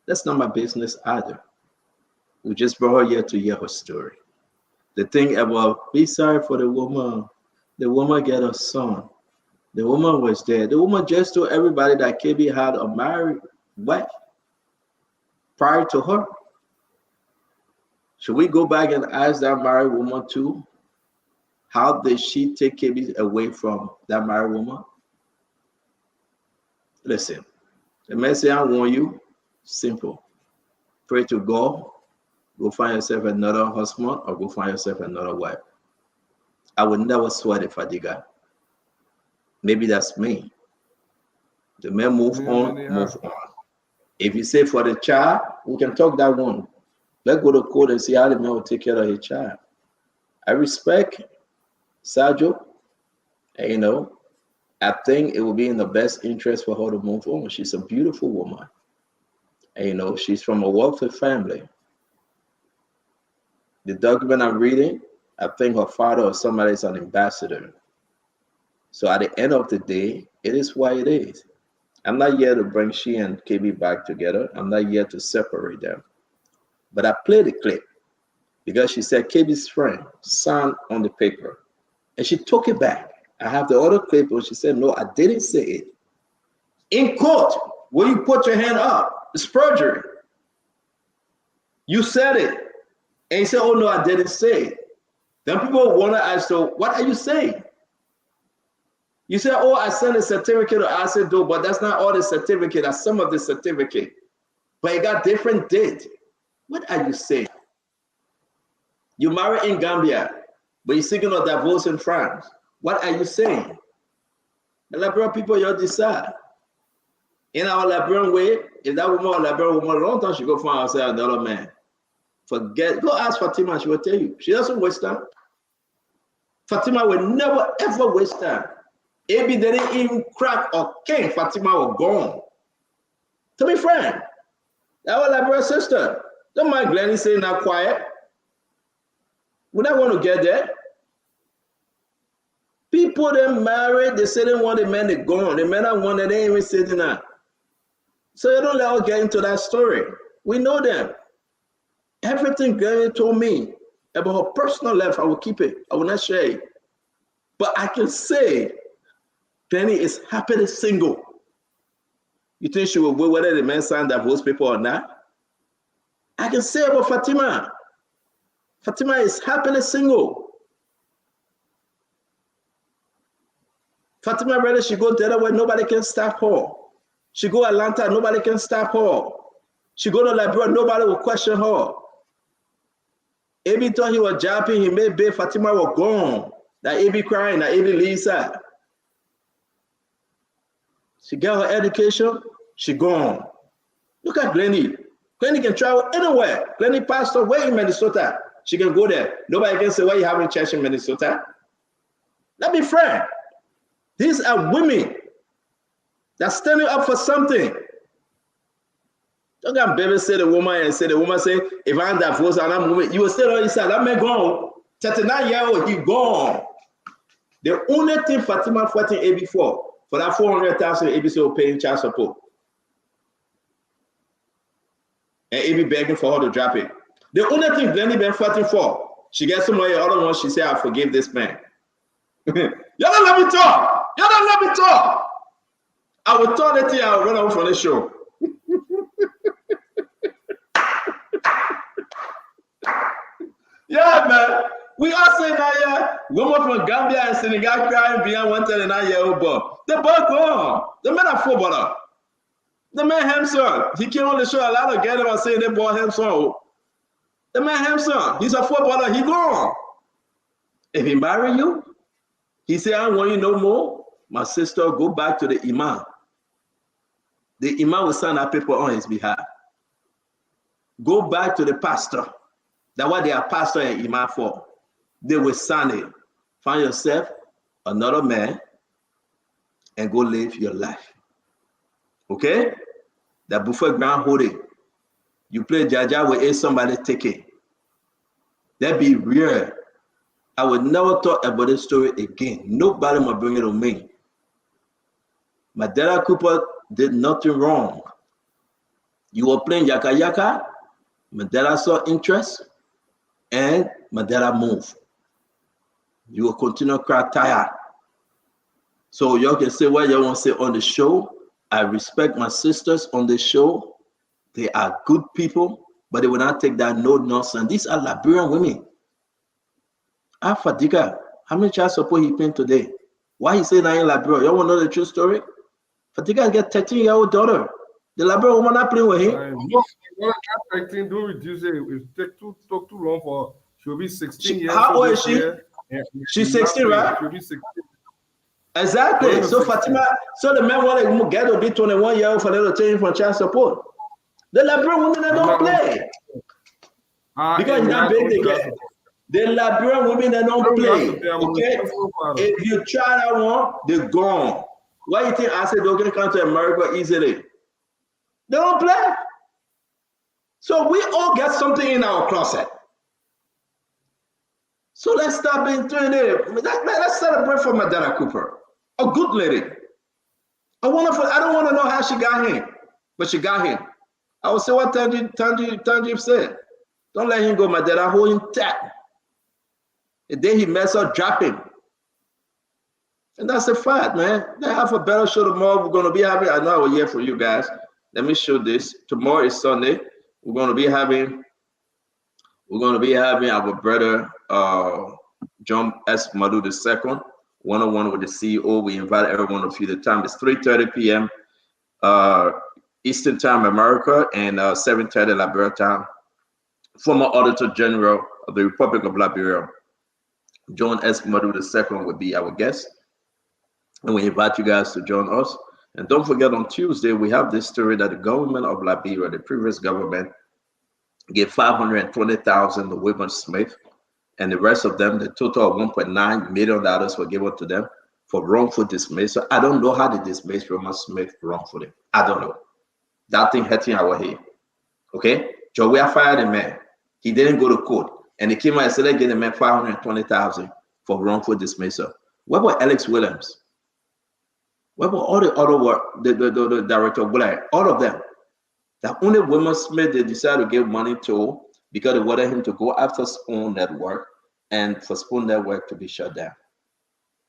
That's not my business either. We just brought her here to hear her story. The thing about be sorry for the woman get a son. The woman was there. The woman just told everybody that Kebi had a married wife prior to her. Should we go back and ask that married woman too? How did she take Kebi away from that married woman? Listen, the message I want you, simple. Pray to God, go find yourself another husband or go find yourself another wife. I would never sweat if I did that. Maybe that's me. The man move on. If you say for the child, we can talk that one. Let's go to court and see how the man will take care of his child. I respect Sajo, and I think it will be in the best interest for her to move on. She's a beautiful woman. And she's from a wealthy family. The document I'm reading, I think her father or somebody is an ambassador. So at the end of the day, it is what it is. I'm not here to bring she and KB back together. I'm not here to separate them. But I played the clip because she said KB's friend signed on the paper. And she took it back. I have the other clip where she said, no, I didn't say it. In court, where you put your hand up, it's perjury. You said it. And you said, oh, no, I didn't say it. Then people want to ask, so what are you saying? You said, oh, I sent a certificate to Asido, but that's not all the certificate. That's some of the certificate. but you got different date. What are you saying? You marry in Gambia, but you're seeking a divorce in France. What are you saying? The Liberian people, you decide. In our Liberian way, if that woman or Liberian woman, a long time she go find herself another man. Forget, go ask Fatima, she will tell you. She doesn't waste time. Fatima will never ever waste time. Maybe they didn't even crack or king, Fatima was gone. To be frank, that was Liberian sister. Don't mind Glennie saying that quiet. We don't want to get there. People that married, they say they want the men to go on. The men that want it, they ain't even sitting there. So you don't let us get into that story. We know them. Everything Glennie told me about her personal life, I will keep it. I will not share it. But I can say Glennie is happily single. You think she will wait whether the men sign divorce paper or not? I can say about Fatima. Fatima is happily single. Fatima rather she go Delaware, nobody can stop her. She go Atlanta, nobody can stop her. She go to Liberia, nobody will question her. Abi thought he was jumping, he made big, Fatima was gone. That Abi crying, that Abi Lisa. She got her education, she gone. Look at Glennie. Glennie can travel anywhere. Glennie passed away in Minnesota. She can go there. Nobody can say, why you having church in Minnesota? Let me frank. These are women that's standing up for something. Don't get babysit the woman and say, the woman say, if I'm divorced and I'm moving, you will stay on your side. That man gone. 39-year-old, he gone. The only thing Fatima fighting AB for that 400,000 ABC will pay in child support. And AB begging for her to drop it. The only thing Glennie been fighting for, she gets some money, the other one, she said, I forgive this man. Y'all don't let me talk. Y'all don't let me talk. I will talk that thing, I'll run away from the show. Yeah, man. We all say now, yeah, woman from Gambia and Senegal crying behind 139-year-old boy. The boy gone. The man a footballer. The man handsome. He came on the show a lot of get him and saying that boy handsome. The man handsome. He's a footballer. He gone. If he marry you, he say, I don't want you no more. My sister, go back to the imam. The imam will sign that paper on his behalf. Go back to the pastor. That's what they are pastor and imam for. They will sign it. Find yourself another man and go live your life. Okay? That before ground holding, you play Jaja with somebody take it. That be real. I would never talk about this story again. Nobody must bring it on me. Madela Cooper did nothing wrong. You were playing Yaka Yaka, Madela saw interest, and Madela moved. You will continue to cry tired. So y'all can say what you want to say on the show. I respect my sisters on the show. They are good people, but they will not take that no nonsense. These are Liberian women. Fadiga, how many child support he paying today? Why he say that in Liberia? You want to know the true story? Fadiga get 13-year-old daughter. The Liberian woman not playing with him. No, 13, don't reduce it. It took too long for. She'll be 16 years. How old is she? She's 16, right? She'll be 16. Exactly. So Fatima, so the man want to get to be 21-year-old for them to change for child support. The Liberian women they don't play. Because it's not big they get. The Liberian women they don't play. Okay? If you try that one, they're gone. Why you think I said they're gonna come to America easily? They don't play. So we all got something in our closet. So let's stop being doing it. Let's celebrate for Madela Cooper. A good lady. I don't want to know how she got him, but she got him. I will say what Tanjib said. Don't let him go, Madela. Hold him tight. The day he mess up, drop him. And that's a fact, man. They have a better show tomorrow. We're going to be having, I know I was here for you guys. Let me show this. Tomorrow is Sunday. We're going to be having our brother John S. Madu II, one-on-one with the CEO. We invite every one of you. The time is 3:30 p.m. Eastern Time America, and 7:30 Liberia time. Former Auditor General of the Republic of Liberia, John S. Madu II, will be our guest. And we invite you guys to join us. And don't forget, on Tuesday, we have this story that the government of Liberia, the previous government, gave 520,000 to Wilbur Smith, and the rest of them, the total of $1.9 million were given to them for wrongful dismissal. I don't know how they dismissed Wilbur Smith wrongfully. I don't know. That thing hurting our head. Okay? Joey fired a man. He didn't go to court. And they came out and said, let's get the man 520,000 for wrongful dismissal. What about Alex Williams? What about all the other work, the director of Black, all of them? The only Wilbur Smith they decided to give money to because they wanted him to go after Spoon Network and for Spoon Network to be shut down.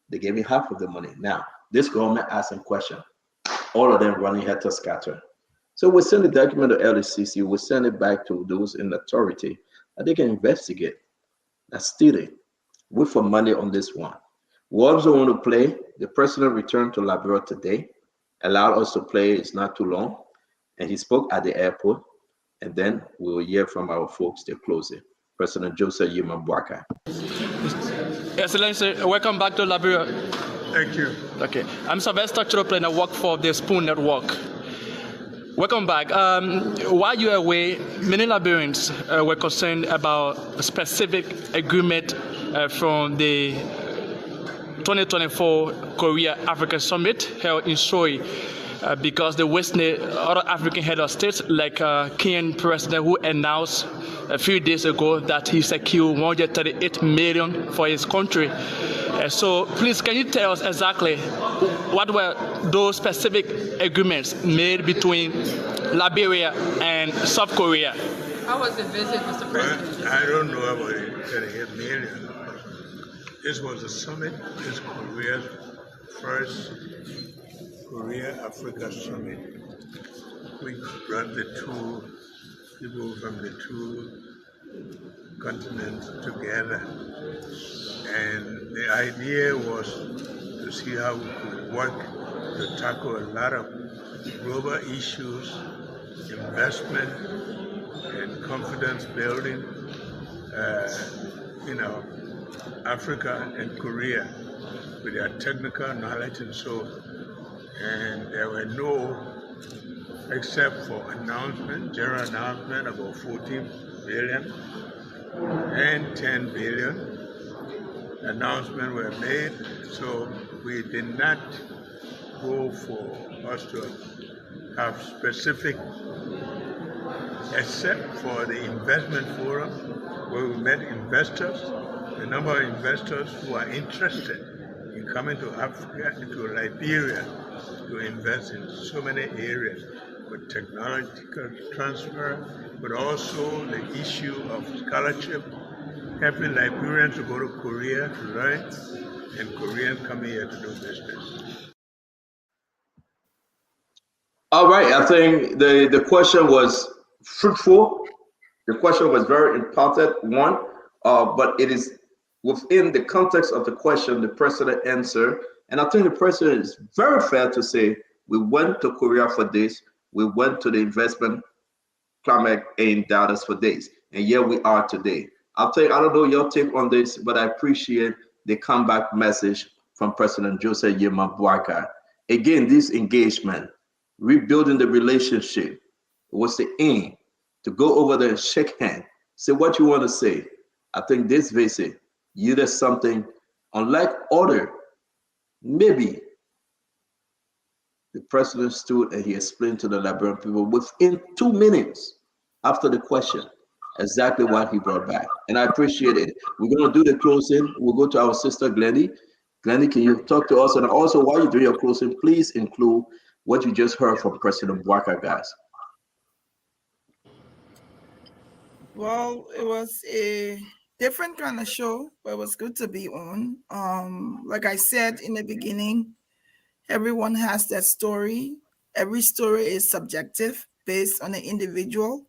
They gave him half of the money. Now, this government asking question, all of them running head to scatter. So we send the document to LCC, we send it back to those in authority, and they can investigate. That's stealing. Wait for money on this one. We also want to play. The president returned to Liberia today, allowed us to play. It's not too long. And he spoke at the airport. And then we will hear from our folks. They're closing. President Joseph Yuma Bwaka. Excellency, welcome back to Liberia. Thank you. Okay. I'm Sylvester Chopin. I work for the Spoon Network. Welcome back. While you were away, many Liberians were concerned about a specific agreement from the 2024 Korea-Africa Summit held in Seoul, because the other African head of states, like Kenyan president, who announced a few days ago that he secured $138 million for his country. So please, can you tell us exactly what were those specific agreements made between Liberia and South Korea? How was the visit, Mr. President? I don't know about it, 38 million. This was a summit. This is Korea's first Korea-Africa summit. We brought the two people from the two continents together. And the idea was to see how we could work to tackle a lot of global issues, investment and confidence building, Africa and Korea with their technical knowledge and so. And there were no, except for general announcement about 14 billion and 10 billion. Announcements were made, so we did not go for us to have specific, except for the investment forum where we met investors, the number of investors who are interested in coming to Africa, to Liberia, to invest in so many areas, with technological transfer, but also the issue of scholarship, helping Liberians to go to Korea to learn, and Koreans coming here to do business. All right, I think the question was fruitful. The question was very important, one, but it is within the context of the question, the president answered. And I think the president is very fair to say, we went to Korea for this, we went to the investment climate aid data for this, and here we are today. I don't know your take on this, but I appreciate the comeback message from President Joseph Yema Bwaka. Again, this engagement, rebuilding the relationship, was the aim, to go over there and shake hands, say what you want to say. I think this visit, you did something unlike other. Maybe the president stood and he explained to the Liberian people within 2 minutes after the question exactly what he brought back. And I appreciate it. We're going to do the closing. We'll go to our sister Glennie. Glennie, can you talk to us? And also, while you do your closing, please include what you just heard from President Bwaka, guys. Well, it was a different kind of show, but it was good to be on. Like I said in the beginning, everyone has their story. Every story is subjective based on the individual.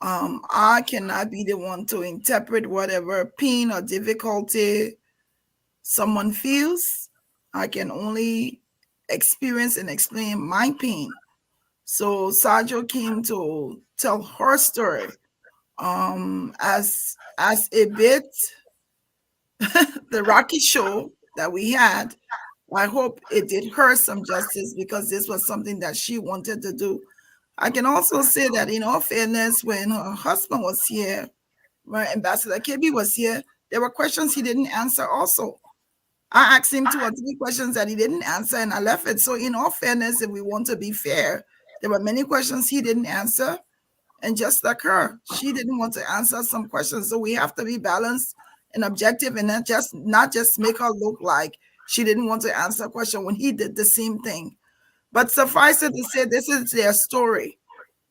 I cannot be the one to interpret whatever pain or difficulty someone feels. I can only experience and explain my pain. So Sergio came to tell her story as a bit the Rocky show that we had. I hope it did her some justice because this was something that she wanted to do. I can also say that in all fairness, when her husband was here, when Ambassador KB was here, there were questions he didn't answer also. I asked him 2 or 3 questions that he didn't answer and I left it. So in all fairness, if we want to be fair, there were many questions he didn't answer. And just like her, she didn't want to answer some questions. So we have to be balanced and objective and not just make her look like she didn't want to answer a question when he did the same thing. But suffice it to say, this is their story.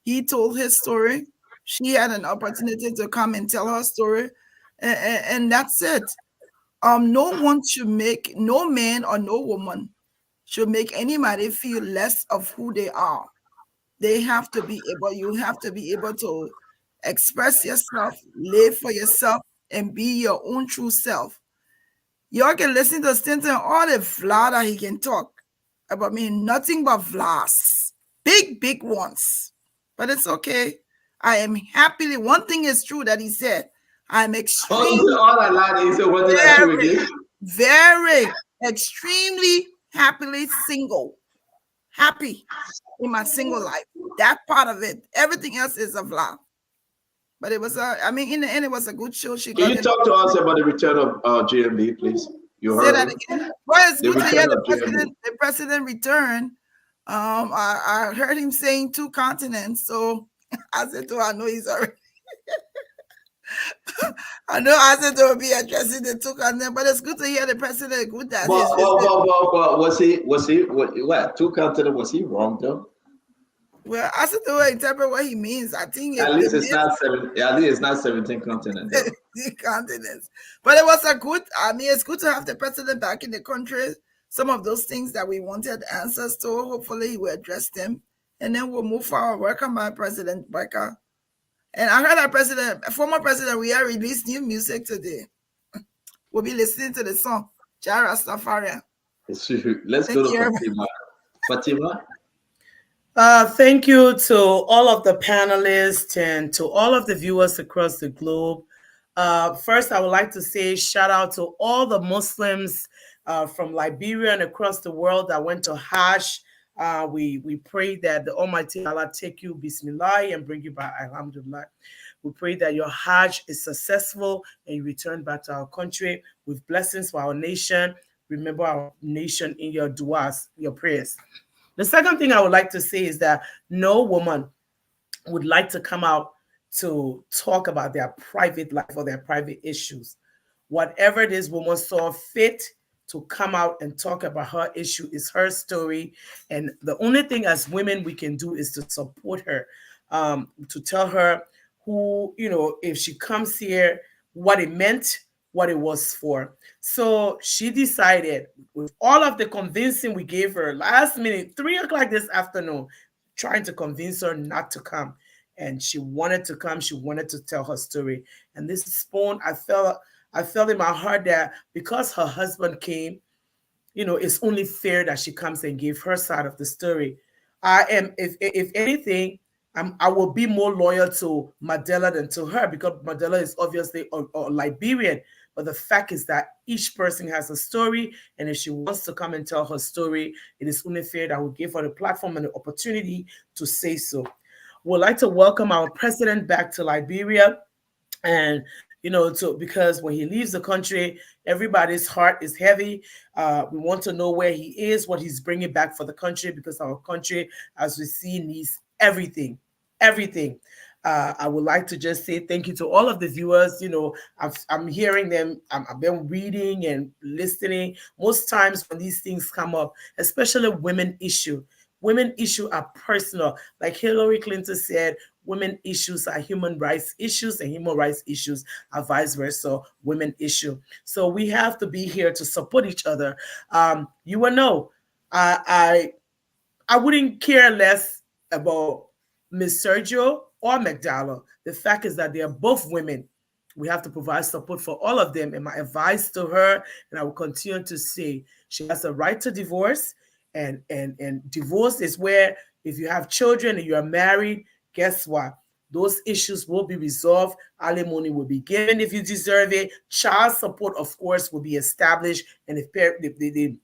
He told his story. She had an opportunity to come and tell her story. And that's it. No one should make, no man or no woman should make anybody feel less of who they are. They have to be able, you have to be able to express yourself, live for yourself, and be your own true self. Y'all can listen to Stinton all the vla that he can talk about me, nothing but vlas. Big ones. But it's okay. I am happily, one thing is true that he said, I'm extremely, very, extremely happily single. Happy in my single life. That part of it. Everything else is a vlog. But it was in the end, it was a good show. Can you talk to us about the return of GMB, please? You heard that again. Well, it's good to hear the president return. I heard him saying 2 continents. So I said to I know he's already I know I said to be addressing the 2 continents, but it's good to hear the president good that was he what 2 continents? Was he wrong though? Well, I said to interpret what he means. I think at least it's not 7. At least it's not 17 continents. 17 continents. But it was a good. I mean, it's good to have the president back in the country. Some of those things that we wanted answers to, hopefully he will address them, and then we'll move forward. Welcome by President Barker. And I heard our former president, we have released new music today. We'll be listening to the song Jara Rastafarian. Let's go to Fatima. Fatima. Thank you to all of the panelists and to all of the viewers across the globe. First, I would like to say shout out to all the Muslims from Liberia and across the world that went to Hajj. We pray that the Almighty Allah take you, Bismillah, and bring you back, Alhamdulillah. We pray that your Hajj is successful and you return back to our country with blessings for our nation. Remember our nation in your du'as, your prayers. The second thing I would like to say is that no woman would like to come out to talk about their private life or their private issues. Whatever this woman saw fit to come out and talk about her issue is her story. And the only thing as women we can do is to support her, to tell her who, if she comes here, what it meant, what it was for. So she decided, with all of the convincing we gave her last minute, 3:00 this afternoon, trying to convince her not to come. And she wanted to come. She wanted to tell her story. And this spoon, I felt in my heart that because her husband came, it's only fair that she comes and give her side of the story. If anything, I will be more loyal to Mandela than to her, because Mandela is obviously a Liberian. But the fact is that each person has a story, and if she wants to come and tell her story, it is only fair that we give her the platform and the opportunity to say so. We'd like to welcome our president back to Liberia, and because when he leaves the country, everybody's heart is heavy. We want to know where he is, what he's bringing back for the country, because our country, as we see, needs everything. I would like to just say thank you to all of the viewers. I'm hearing them. I've been reading and listening. Most times when these things come up, especially women issue are personal. Like Hillary Clinton said, women issues are human rights issues, and human rights issues are vice versa, women issue. So we have to be here to support each other. You will know, I wouldn't care less about Ms. Sergio or McDowell. The fact is that they are both women. We have to provide support for all of them. And my advice to her, and I will continue to say, she has a right to divorce, and divorce is where If you have children and you are married, guess what? Those issues will be resolved. Alimony will be given if you deserve it. Child support, of course, will be established. And if the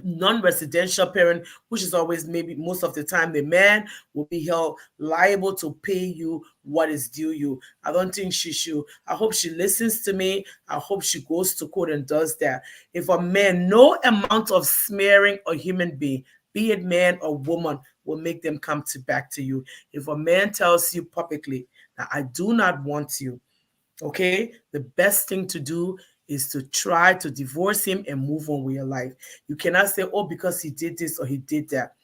non-residential parent, which is always maybe most of the time the man, will be held liable to pay you what is due you. I don't think she should. I hope she listens to me. I hope she goes to court and does that. If a man, no amount of smearing a human being, be it man or woman, will make them come back to you. If a man tells you publicly that I do not want you, okay, the best thing to do is to try to divorce him and move on with your life. You cannot say, oh, because he did this or he did that.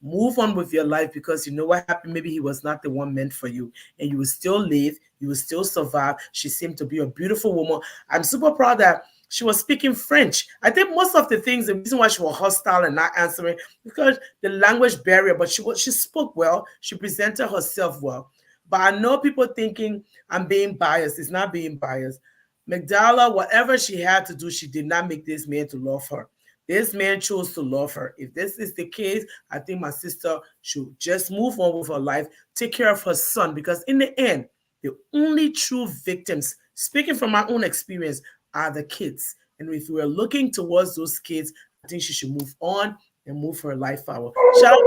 Move on with your life, because you know what happened. Maybe he was not the one meant for you, and you will still live, you will still survive. She seemed to be a beautiful woman. I'm super proud that she was speaking French. I think most of the things, the reason why she was hostile and not answering, because the language barrier, but she spoke well. She presented herself well. But I know people thinking I'm being biased. It's not being biased. Magdala, whatever she had to do, she did not make this man to love her. This man chose to love her. If this is the case, I think my sister should just move on with her life, take care of her son, because in the end, the only true victims, speaking from my own experience, are the kids. And if we're looking towards those kids, I think she should move on and move her life forward. Shout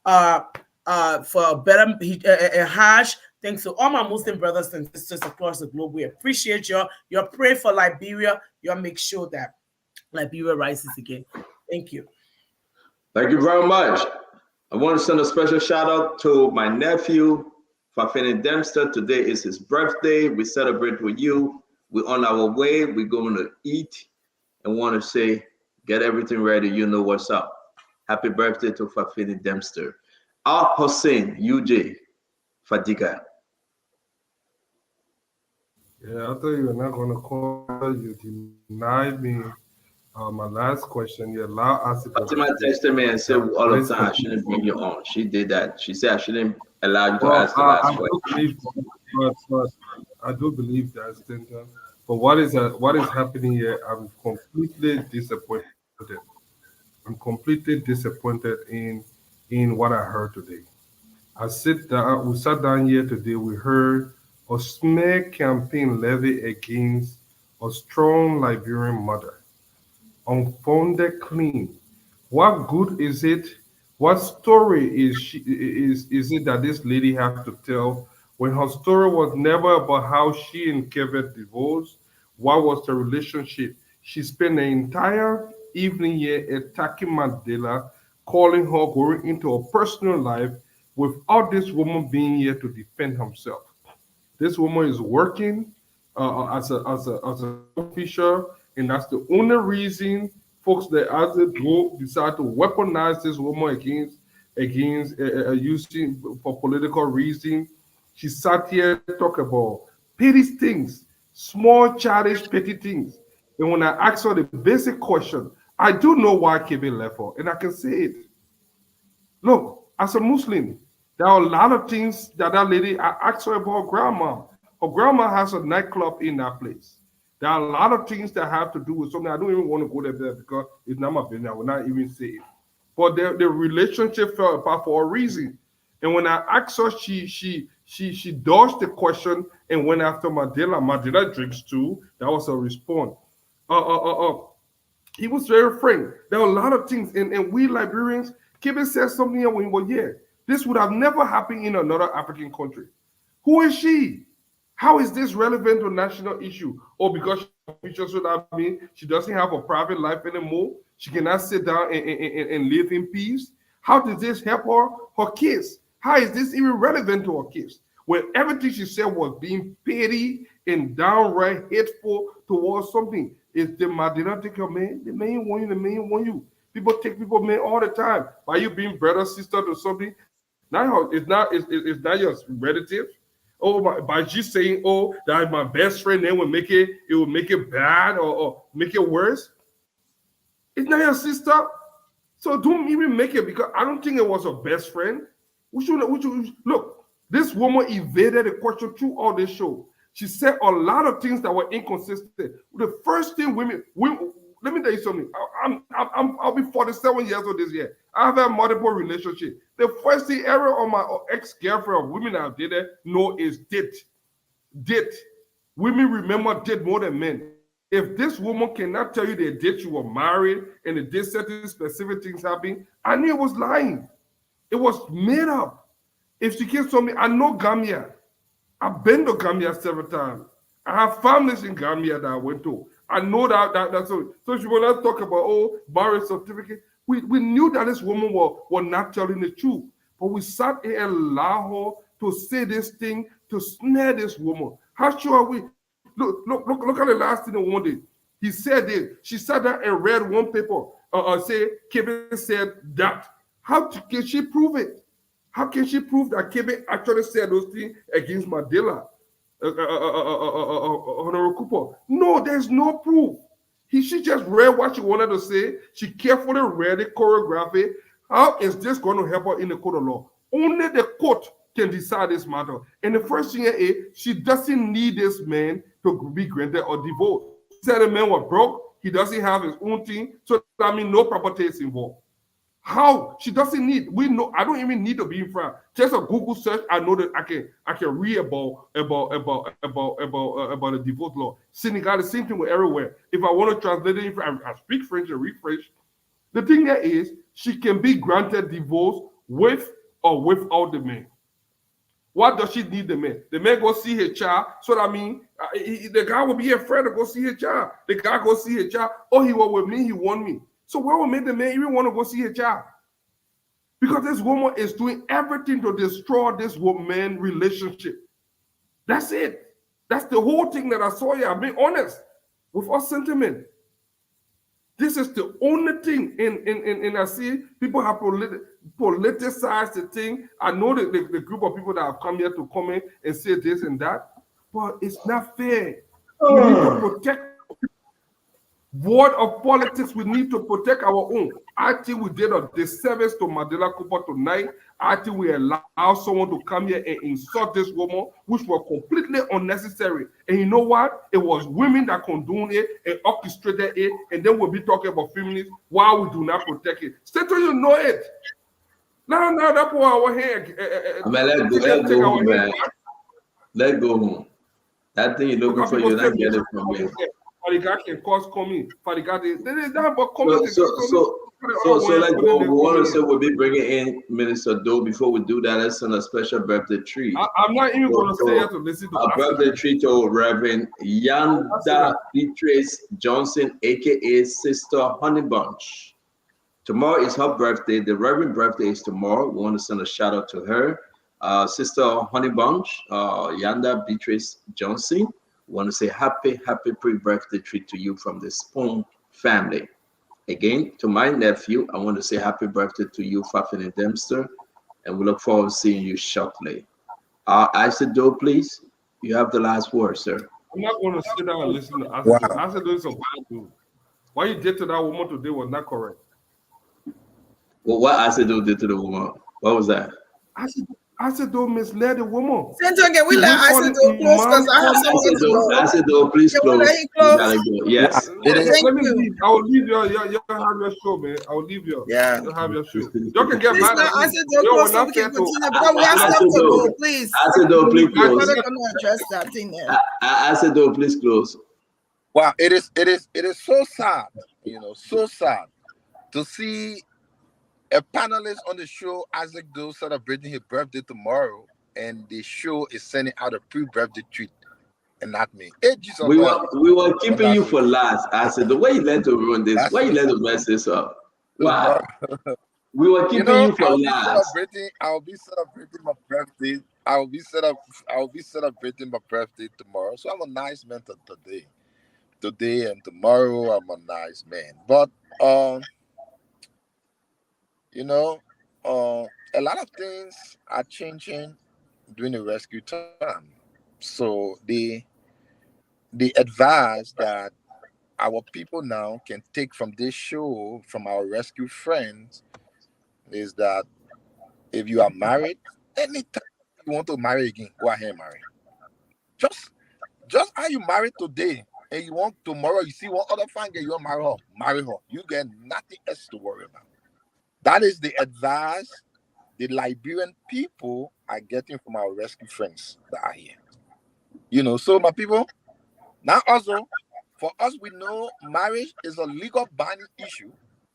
out for a better Hajj. Thanks to all my Muslim brothers and sisters across the globe. We appreciate y'all. Y'all pray for Liberia. Y'all make sure that Liberia rises again. Thank you. Thank you very much. I want to send a special shout out to my nephew, Fatima Dempster. Today is his birthday. We celebrate with you. We're on our way. We're going to eat and want to say, get everything ready. You know what's up. Happy birthday to Fatima Dempster. Al Hussein, UJ, Fadiga. Yeah, I thought you were not going to call. You denied me my last question. You allowed us to. Fatima texted me and said all the time I shouldn't bring you on. She did that. She said I shouldn't allow you to ask the last question. I do believe that, Stinton. But what is happening here? I'm completely disappointed. I'm completely disappointed in what I heard today. We sat down here today. We heard a smear campaign levied against a strong Liberian mother, unfounded claim. What good is it? What story is it that this lady has to tell when her story was never about how she and Kevin divorced? What was the relationship? She spent the entire evening here attacking Mandela, calling her, going into her personal life without this woman being here to defend herself. This woman is working as an official, and that's the only reason folks that as a group decide to weaponize this woman against using for political reason. She sat here talk about petty things, small childish petty things. And when I asked her the basic question, I do know why Kevin left her, and I can say it. Look, as a Muslim, there are a lot of things that lady, I asked her about her grandma. Her grandma has a nightclub in that place. There are a lot of things that have to do with something. I don't even want to go there because it's not my business. I will not even say it. But the relationship fell apart for a reason. And when I asked her, she dodged the question and went after Mandela. Mandela drinks too. That was her response. He was very frank. There are a lot of things. And we Liberians, Kevin said something here when we were here. This would have never happened in another African country. Who is she? How is this relevant to national issue? Or because so that means she doesn't have a private life anymore? She cannot sit down and live in peace? How does this help her kids? How is this even relevant to her kids? When everything she said was being petty and downright hateful towards something. If the man did not take your man, the man want you, the man want you. People take people man all the time. By you being brother, sister to something, now it's not your relative. Oh, by just saying, oh, that's my best friend, then will make it bad or make it worse. It's not your sister. So don't even make it, because I don't think it was her best friend. Look, this woman evaded the question through all this show. She said a lot of things that were inconsistent. The first thing women let me tell you something. I'll be 47 years old this year. I've had multiple relationships. The first thing ever on my ex-girlfriend of women I've dated know is date. Date. Women remember date more than men. If this woman cannot tell you the date you were married and the date certain specific things happened, I knew it was lying. It was made up. If she can tell me, I know Gambia. I've been to Gambia several times. I have families in Gambia that I went to. I know that's so. So she will not talk about marriage certificate. We knew that this woman was not telling the truth, but we sat here and allowed her to say this thing to snare this woman. How sure are we? Look at the last thing the woman did. He said this. She sat down and read one paper. Say Kevin said that. How can she prove it? How can she prove that Kevin actually said those things against Mandela? Honorable Cooper? No, there's no proof. She just read what she wanted to say. She carefully read it, choreographed it. How is this going to help her in the court of law? Only the court can decide this matter. And the first thing is, she doesn't need this man to be granted a divorce. She said the man was broke. He doesn't have his own thing. So that means no property is involved. How? She doesn't need. We know. I don't even need to be in front. Just a Google search. I know that I can read about the divorce law. Senegal, the same thing with everywhere. If I want to translate it, I speak French and read French. The thing there is, she can be granted divorce with or without the man. What does she need the man? The man go see her child. So that means the guy will be afraid to go see her child. The guy go see her child. Oh, he was with me. He won me. So where will make the man even want to go see her child? Because this woman is doing everything to destroy this woman relationship. That's it. That's the whole thing that I saw here. I'm being honest with our sentiment. This is the only thing in I see people have politicized the thing. I know the group of people that have come here to comment and say this and that, but it's not fair. We need to protect. Word of politics, we need to protect our own. I think we did a disservice to Mandela Cooper tonight. I think we allowed someone to come here and insult this woman, which was completely unnecessary. And you know what? It was women that condoned it and orchestrated it, and then we'll be talking about feminism while we do not protect it. Stay till you know it. Now that's why our hand. Let go home, man. Let go home. That thing you're looking for, you're not getting from me. Fadiga can cause coming. Fadiga, so let's go. We want to say we'll be bringing in Minister Doe. Before we do that, let's send a special birthday treat. I'm not even going to say it to listen to a birthday treat to Reverend Yanda Beatrice Johnson, aka Sister Honey Bunch. Tomorrow is her birthday. The Reverend birthday is tomorrow. We want to send a shout out to her. Sister Honey Bunch, Yanda Beatrice Johnson. Want to say happy pre-birthday treat to you from the Spoon family. Again, to my nephew, I want to say happy birthday to you, Fafin and Dempster, and we look forward to seeing you shortly. Doe, please, you have the last word, sir. I'm not going to sit down and listen to Doe. Doe is a bad dude. What you did to that woman today was not correct. Well, what Doe did to the woman? What was that? Doe misled the woman. Can we let Doe close because I have something to go. Doe, please close. Yes. Let me leave. I will leave you have your show, man. I will leave you. Yeah. You'll have your show. You can get mad at me. Doe close so we can continue because we have stuff to do, please. Doe, please close. I'm not going to address that thing there. Doe, please close. Wow, it is so sad, so sad to see a panelist on the show, Isaac Doe, celebrating his birthday tomorrow, and the show is sending out a pre-birthday treat, and not me. We were keeping you for last. The way you let to ruin this, why you let to mess this up? Wow. We were keeping you for last. I'll be celebrating my birthday. I will be celebrating my birthday tomorrow. So I'm a nice man today. Today and tomorrow, I'm a nice man. But a lot of things are changing during the rescue time. So the advice that our people now can take from this show, from our rescue friends, is that if you are married, anytime you want to marry again, go ahead and marry. Just how you married today, and you want tomorrow, you see one other fine girl, you want to marry her. You get nothing else to worry about. That is the advice the Liberian people are getting from our rescue friends that are here. You know, so my people, now also, for us, we know marriage is a legal binding issue.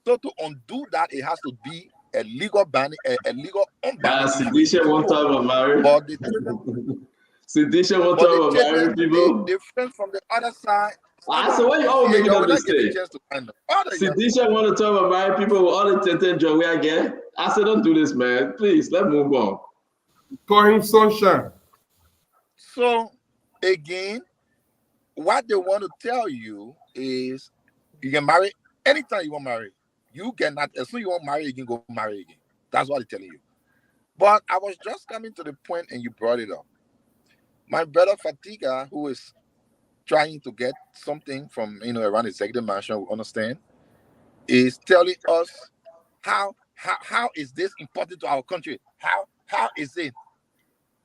So to undo that, it has to be a legal binding, a legal unbinding issue. Sidisha won't talk about marriage. But the children, Sidisha won't talk about married people. the friends from the other side. So why you always making that mistake? Sidisha want to talk about married people with all the intention we are getting. I said, don't do this, man. Please, let's move on. Call him Sunshine. So, again, what they want to tell you is you can marry anytime you want to marry. You cannot, as soon as you want to marry, you can go marry again. That's what they're telling you. But I was just coming to the point and you brought it up. My brother Fatima, who is trying to get something from around executive mansion, we understand, is telling us how is this important to our country? How is it?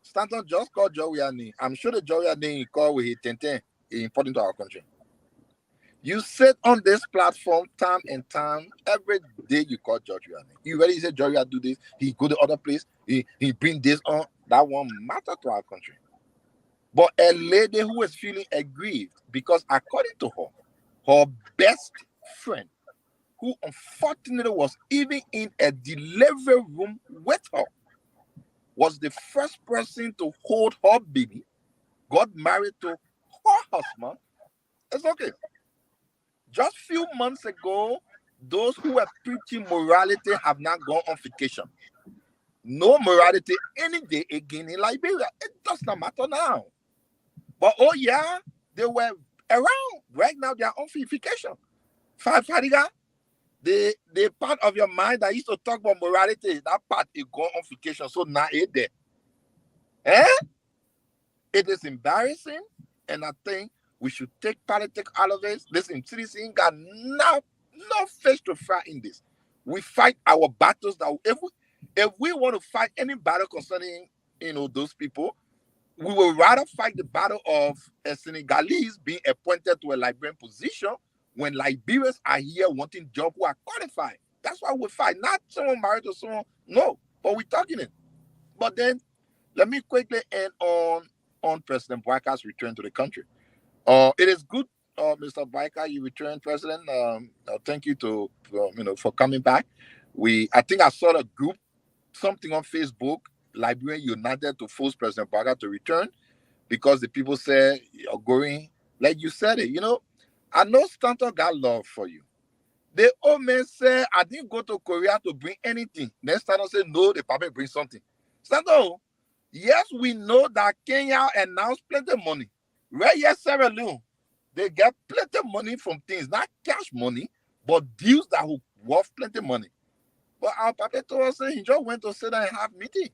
Stanton just called Jowiani. I'm sure the Jowiani he called with his 10 is important to our country. You sit on this platform time and time, every day you call Jowiani. You ready? Say Jowiani do this, he go to other place, he bring this on. That won't matter to our country. But a lady who is feeling aggrieved because according to her best friend, who unfortunately was even in a delivery room with her, was the first person to hold her baby, got married to her husband. It's okay. Just few months ago, those who were preaching morality have not gone on vacation. No morality any day again in Liberia. It does not matter now. But oh yeah, they were around. Right now they are on vacation. Fadiga, the part of your mind that used to talk about morality, that part is gone on vacation. So now it's there. It is embarrassing, and I think we should take politics out of it. Listen, citizens got no face to fight in this. We fight our battles. That if we want to fight any battle concerning those people, we will rather fight the battle of a Senegalese being appointed to a Liberian position when Liberians are here wanting jobs who are qualified. That's why we fight. Not someone married to someone. No, but we're talking it. But then let me quickly end on President Boaka's return to the country. It is good, Mr. Boaka, you returned, President. Thank you for coming back. I think I saw a group, something on Facebook, Liberian United to force President Boaka to return because the people say you're going, like you said it. I know Stanton got love for you. The old man said, I didn't go to Korea to bring anything. Then Stanton said, no, the probably bring something. Stanton, yes, we know that Kenya announced plenty of money. Right here, Sierra Leone, they get plenty of money from things, not cash money, but deals that will worth plenty of money. But our papa told us he just went to sit down and have meeting.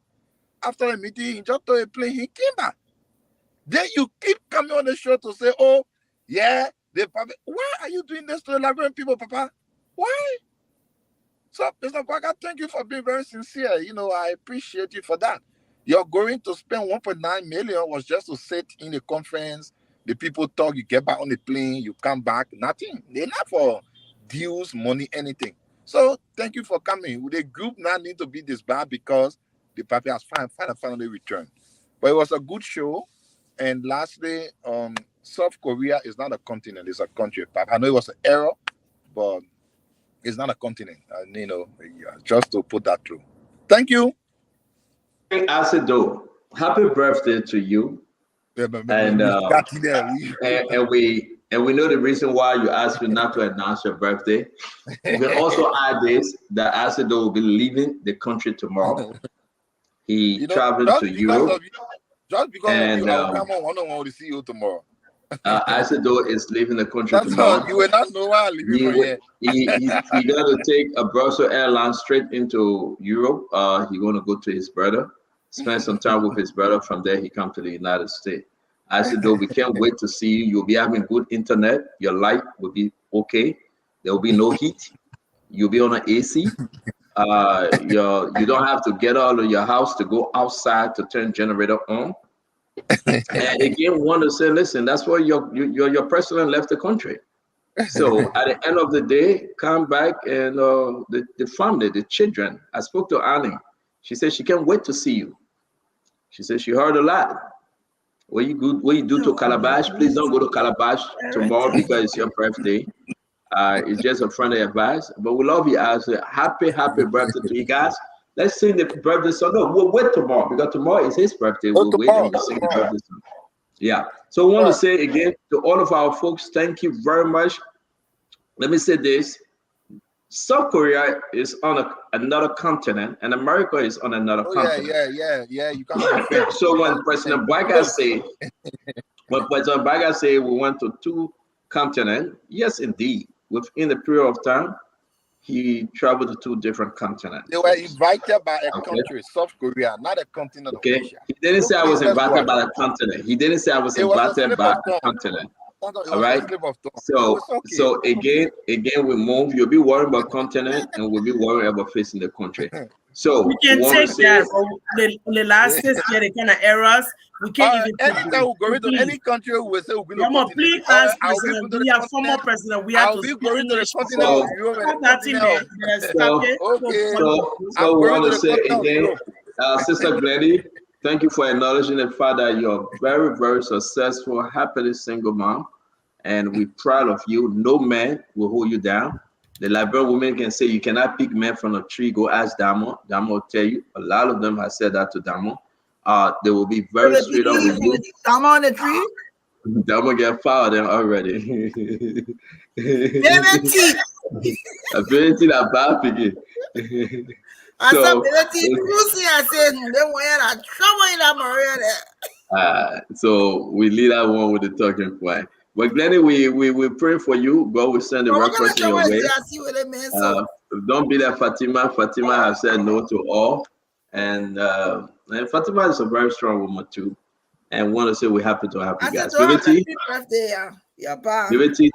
After the meeting, he just told a plane, he came back. Then you keep coming on the show to say, oh, yeah, why are you doing this to the Liberian people, Papa? Why? So, Mr. Boaka, thank you for being very sincere. I appreciate you for that. You're going to spend 1.9 million was just to sit in the conference. The people talk, you get back on the plane, you come back, nothing. They're not for deals, money, anything. So, thank you for coming. The group now need to be disbanded because the papi has finally returned. But it was a good show. And lastly, South Korea is not a continent, it's a country. I know it was an error, but it's not a continent. Just to put that through. Thank you. Asido, happy birthday to you. And we know the reason why you asked me not to announce your birthday. You can also add this that Asido will be leaving the country tomorrow. He traveled to Europe. Just because of you, I'll come on one-on-one with the CEO tomorrow. Asido is leaving the country tomorrow. You will not know why I'm leaving from here. He's going to take a Brussels airline straight into Europe. He's going to go to his brother, spend some time with his brother. From there, he come to the United States. Asido, we can't wait to see you. You'll be having good internet. Your light will be okay. There will be no heat. You'll be on an AC. You don't have to get out of your house to go outside to turn generator on. And again, want to say, listen, that's why your president left the country. So at the end of the day, come back and the family, the children. I spoke to Annie. She said she can't wait to see you. She said she heard a lot. What you do to Calabash, please don't go to Calabash tomorrow because it's your birthday. It's just a friendly advice. But we love you. I say happy birthday to you guys. Let's sing the birthday song. No, we'll wait tomorrow because tomorrow is his birthday. We'll wait and we'll sing the birthday song. Yeah. So I want to say again to all of our folks, thank you very much. Let me say this. South Korea is on another continent and America is on another continent. Yeah. You can't. So when President Biden say we went to 2 continents, yes, indeed. Within a period of time, he traveled to 2 different continents. They were invited by a country, South Korea, not a continent of Asia. He didn't say I was invited by the continent. He didn't say I was invited by a continent. All right. So again, we move. You'll be worried about continent, and we'll be worried about facing the country. So we can take that. The last year, the kind of errors we can't even. Anytime we go into any country, we say we're going to. Please ask President. We are former president. We have to go into the continent. So we want to say again, Sister Glennie, thank you for acknowledging the fact that you're very, very successful, happily single mom, and we're proud of you. No man will hold you down. The Liberian women can say you cannot pick men from a tree. Go ask Damo. Damo will tell you. A lot of them have said that to Damo. They will be very straight up with you. Damo on the tree? Damo get fired them already. Ability that bad picking. So we leave that one with the talking point. But Glennie, we pray for you. God will send the right person your way. Don't be that Fatima. Fatima has said no to all. And Fatima is a very strong woman too. And want to say we're happy to have you guys. Liberty,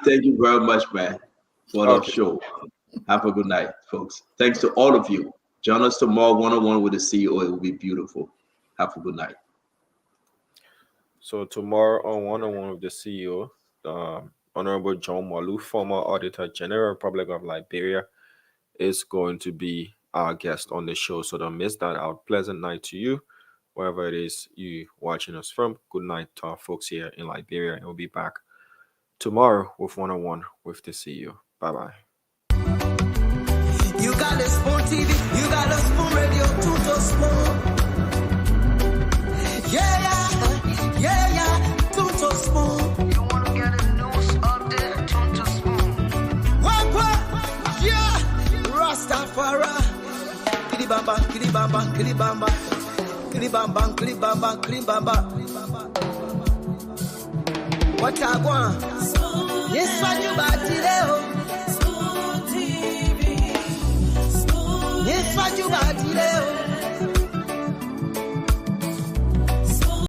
thank you very much, man, for the show. Have a good night, folks. Thanks to all of you. Join us tomorrow, one-on-one with the CEO. It will be beautiful. Have a good night. So tomorrow on one-on-one with the CEO, Honorable John Malu, former Auditor General, Republic of Liberia, is going to be our guest on the show. So don't miss that out. Pleasant night to you, wherever it is you watching us from. Good night to our folks here in Liberia. And we'll be back tomorrow with one-on-one with the CEO. Bye-bye. You got a Spoon TV, you got a Spoon Radio, Tuto Spoon. Yeah, Tuto Spoon. You want to get a news update, Tuto Spoon. What? Yeah, Rastafari. Kilibamba, kilibamba, kilibamba. Kilibamba, kilibamba, kilibamba. What I want? Yes, what you got today? Yes, what you got today?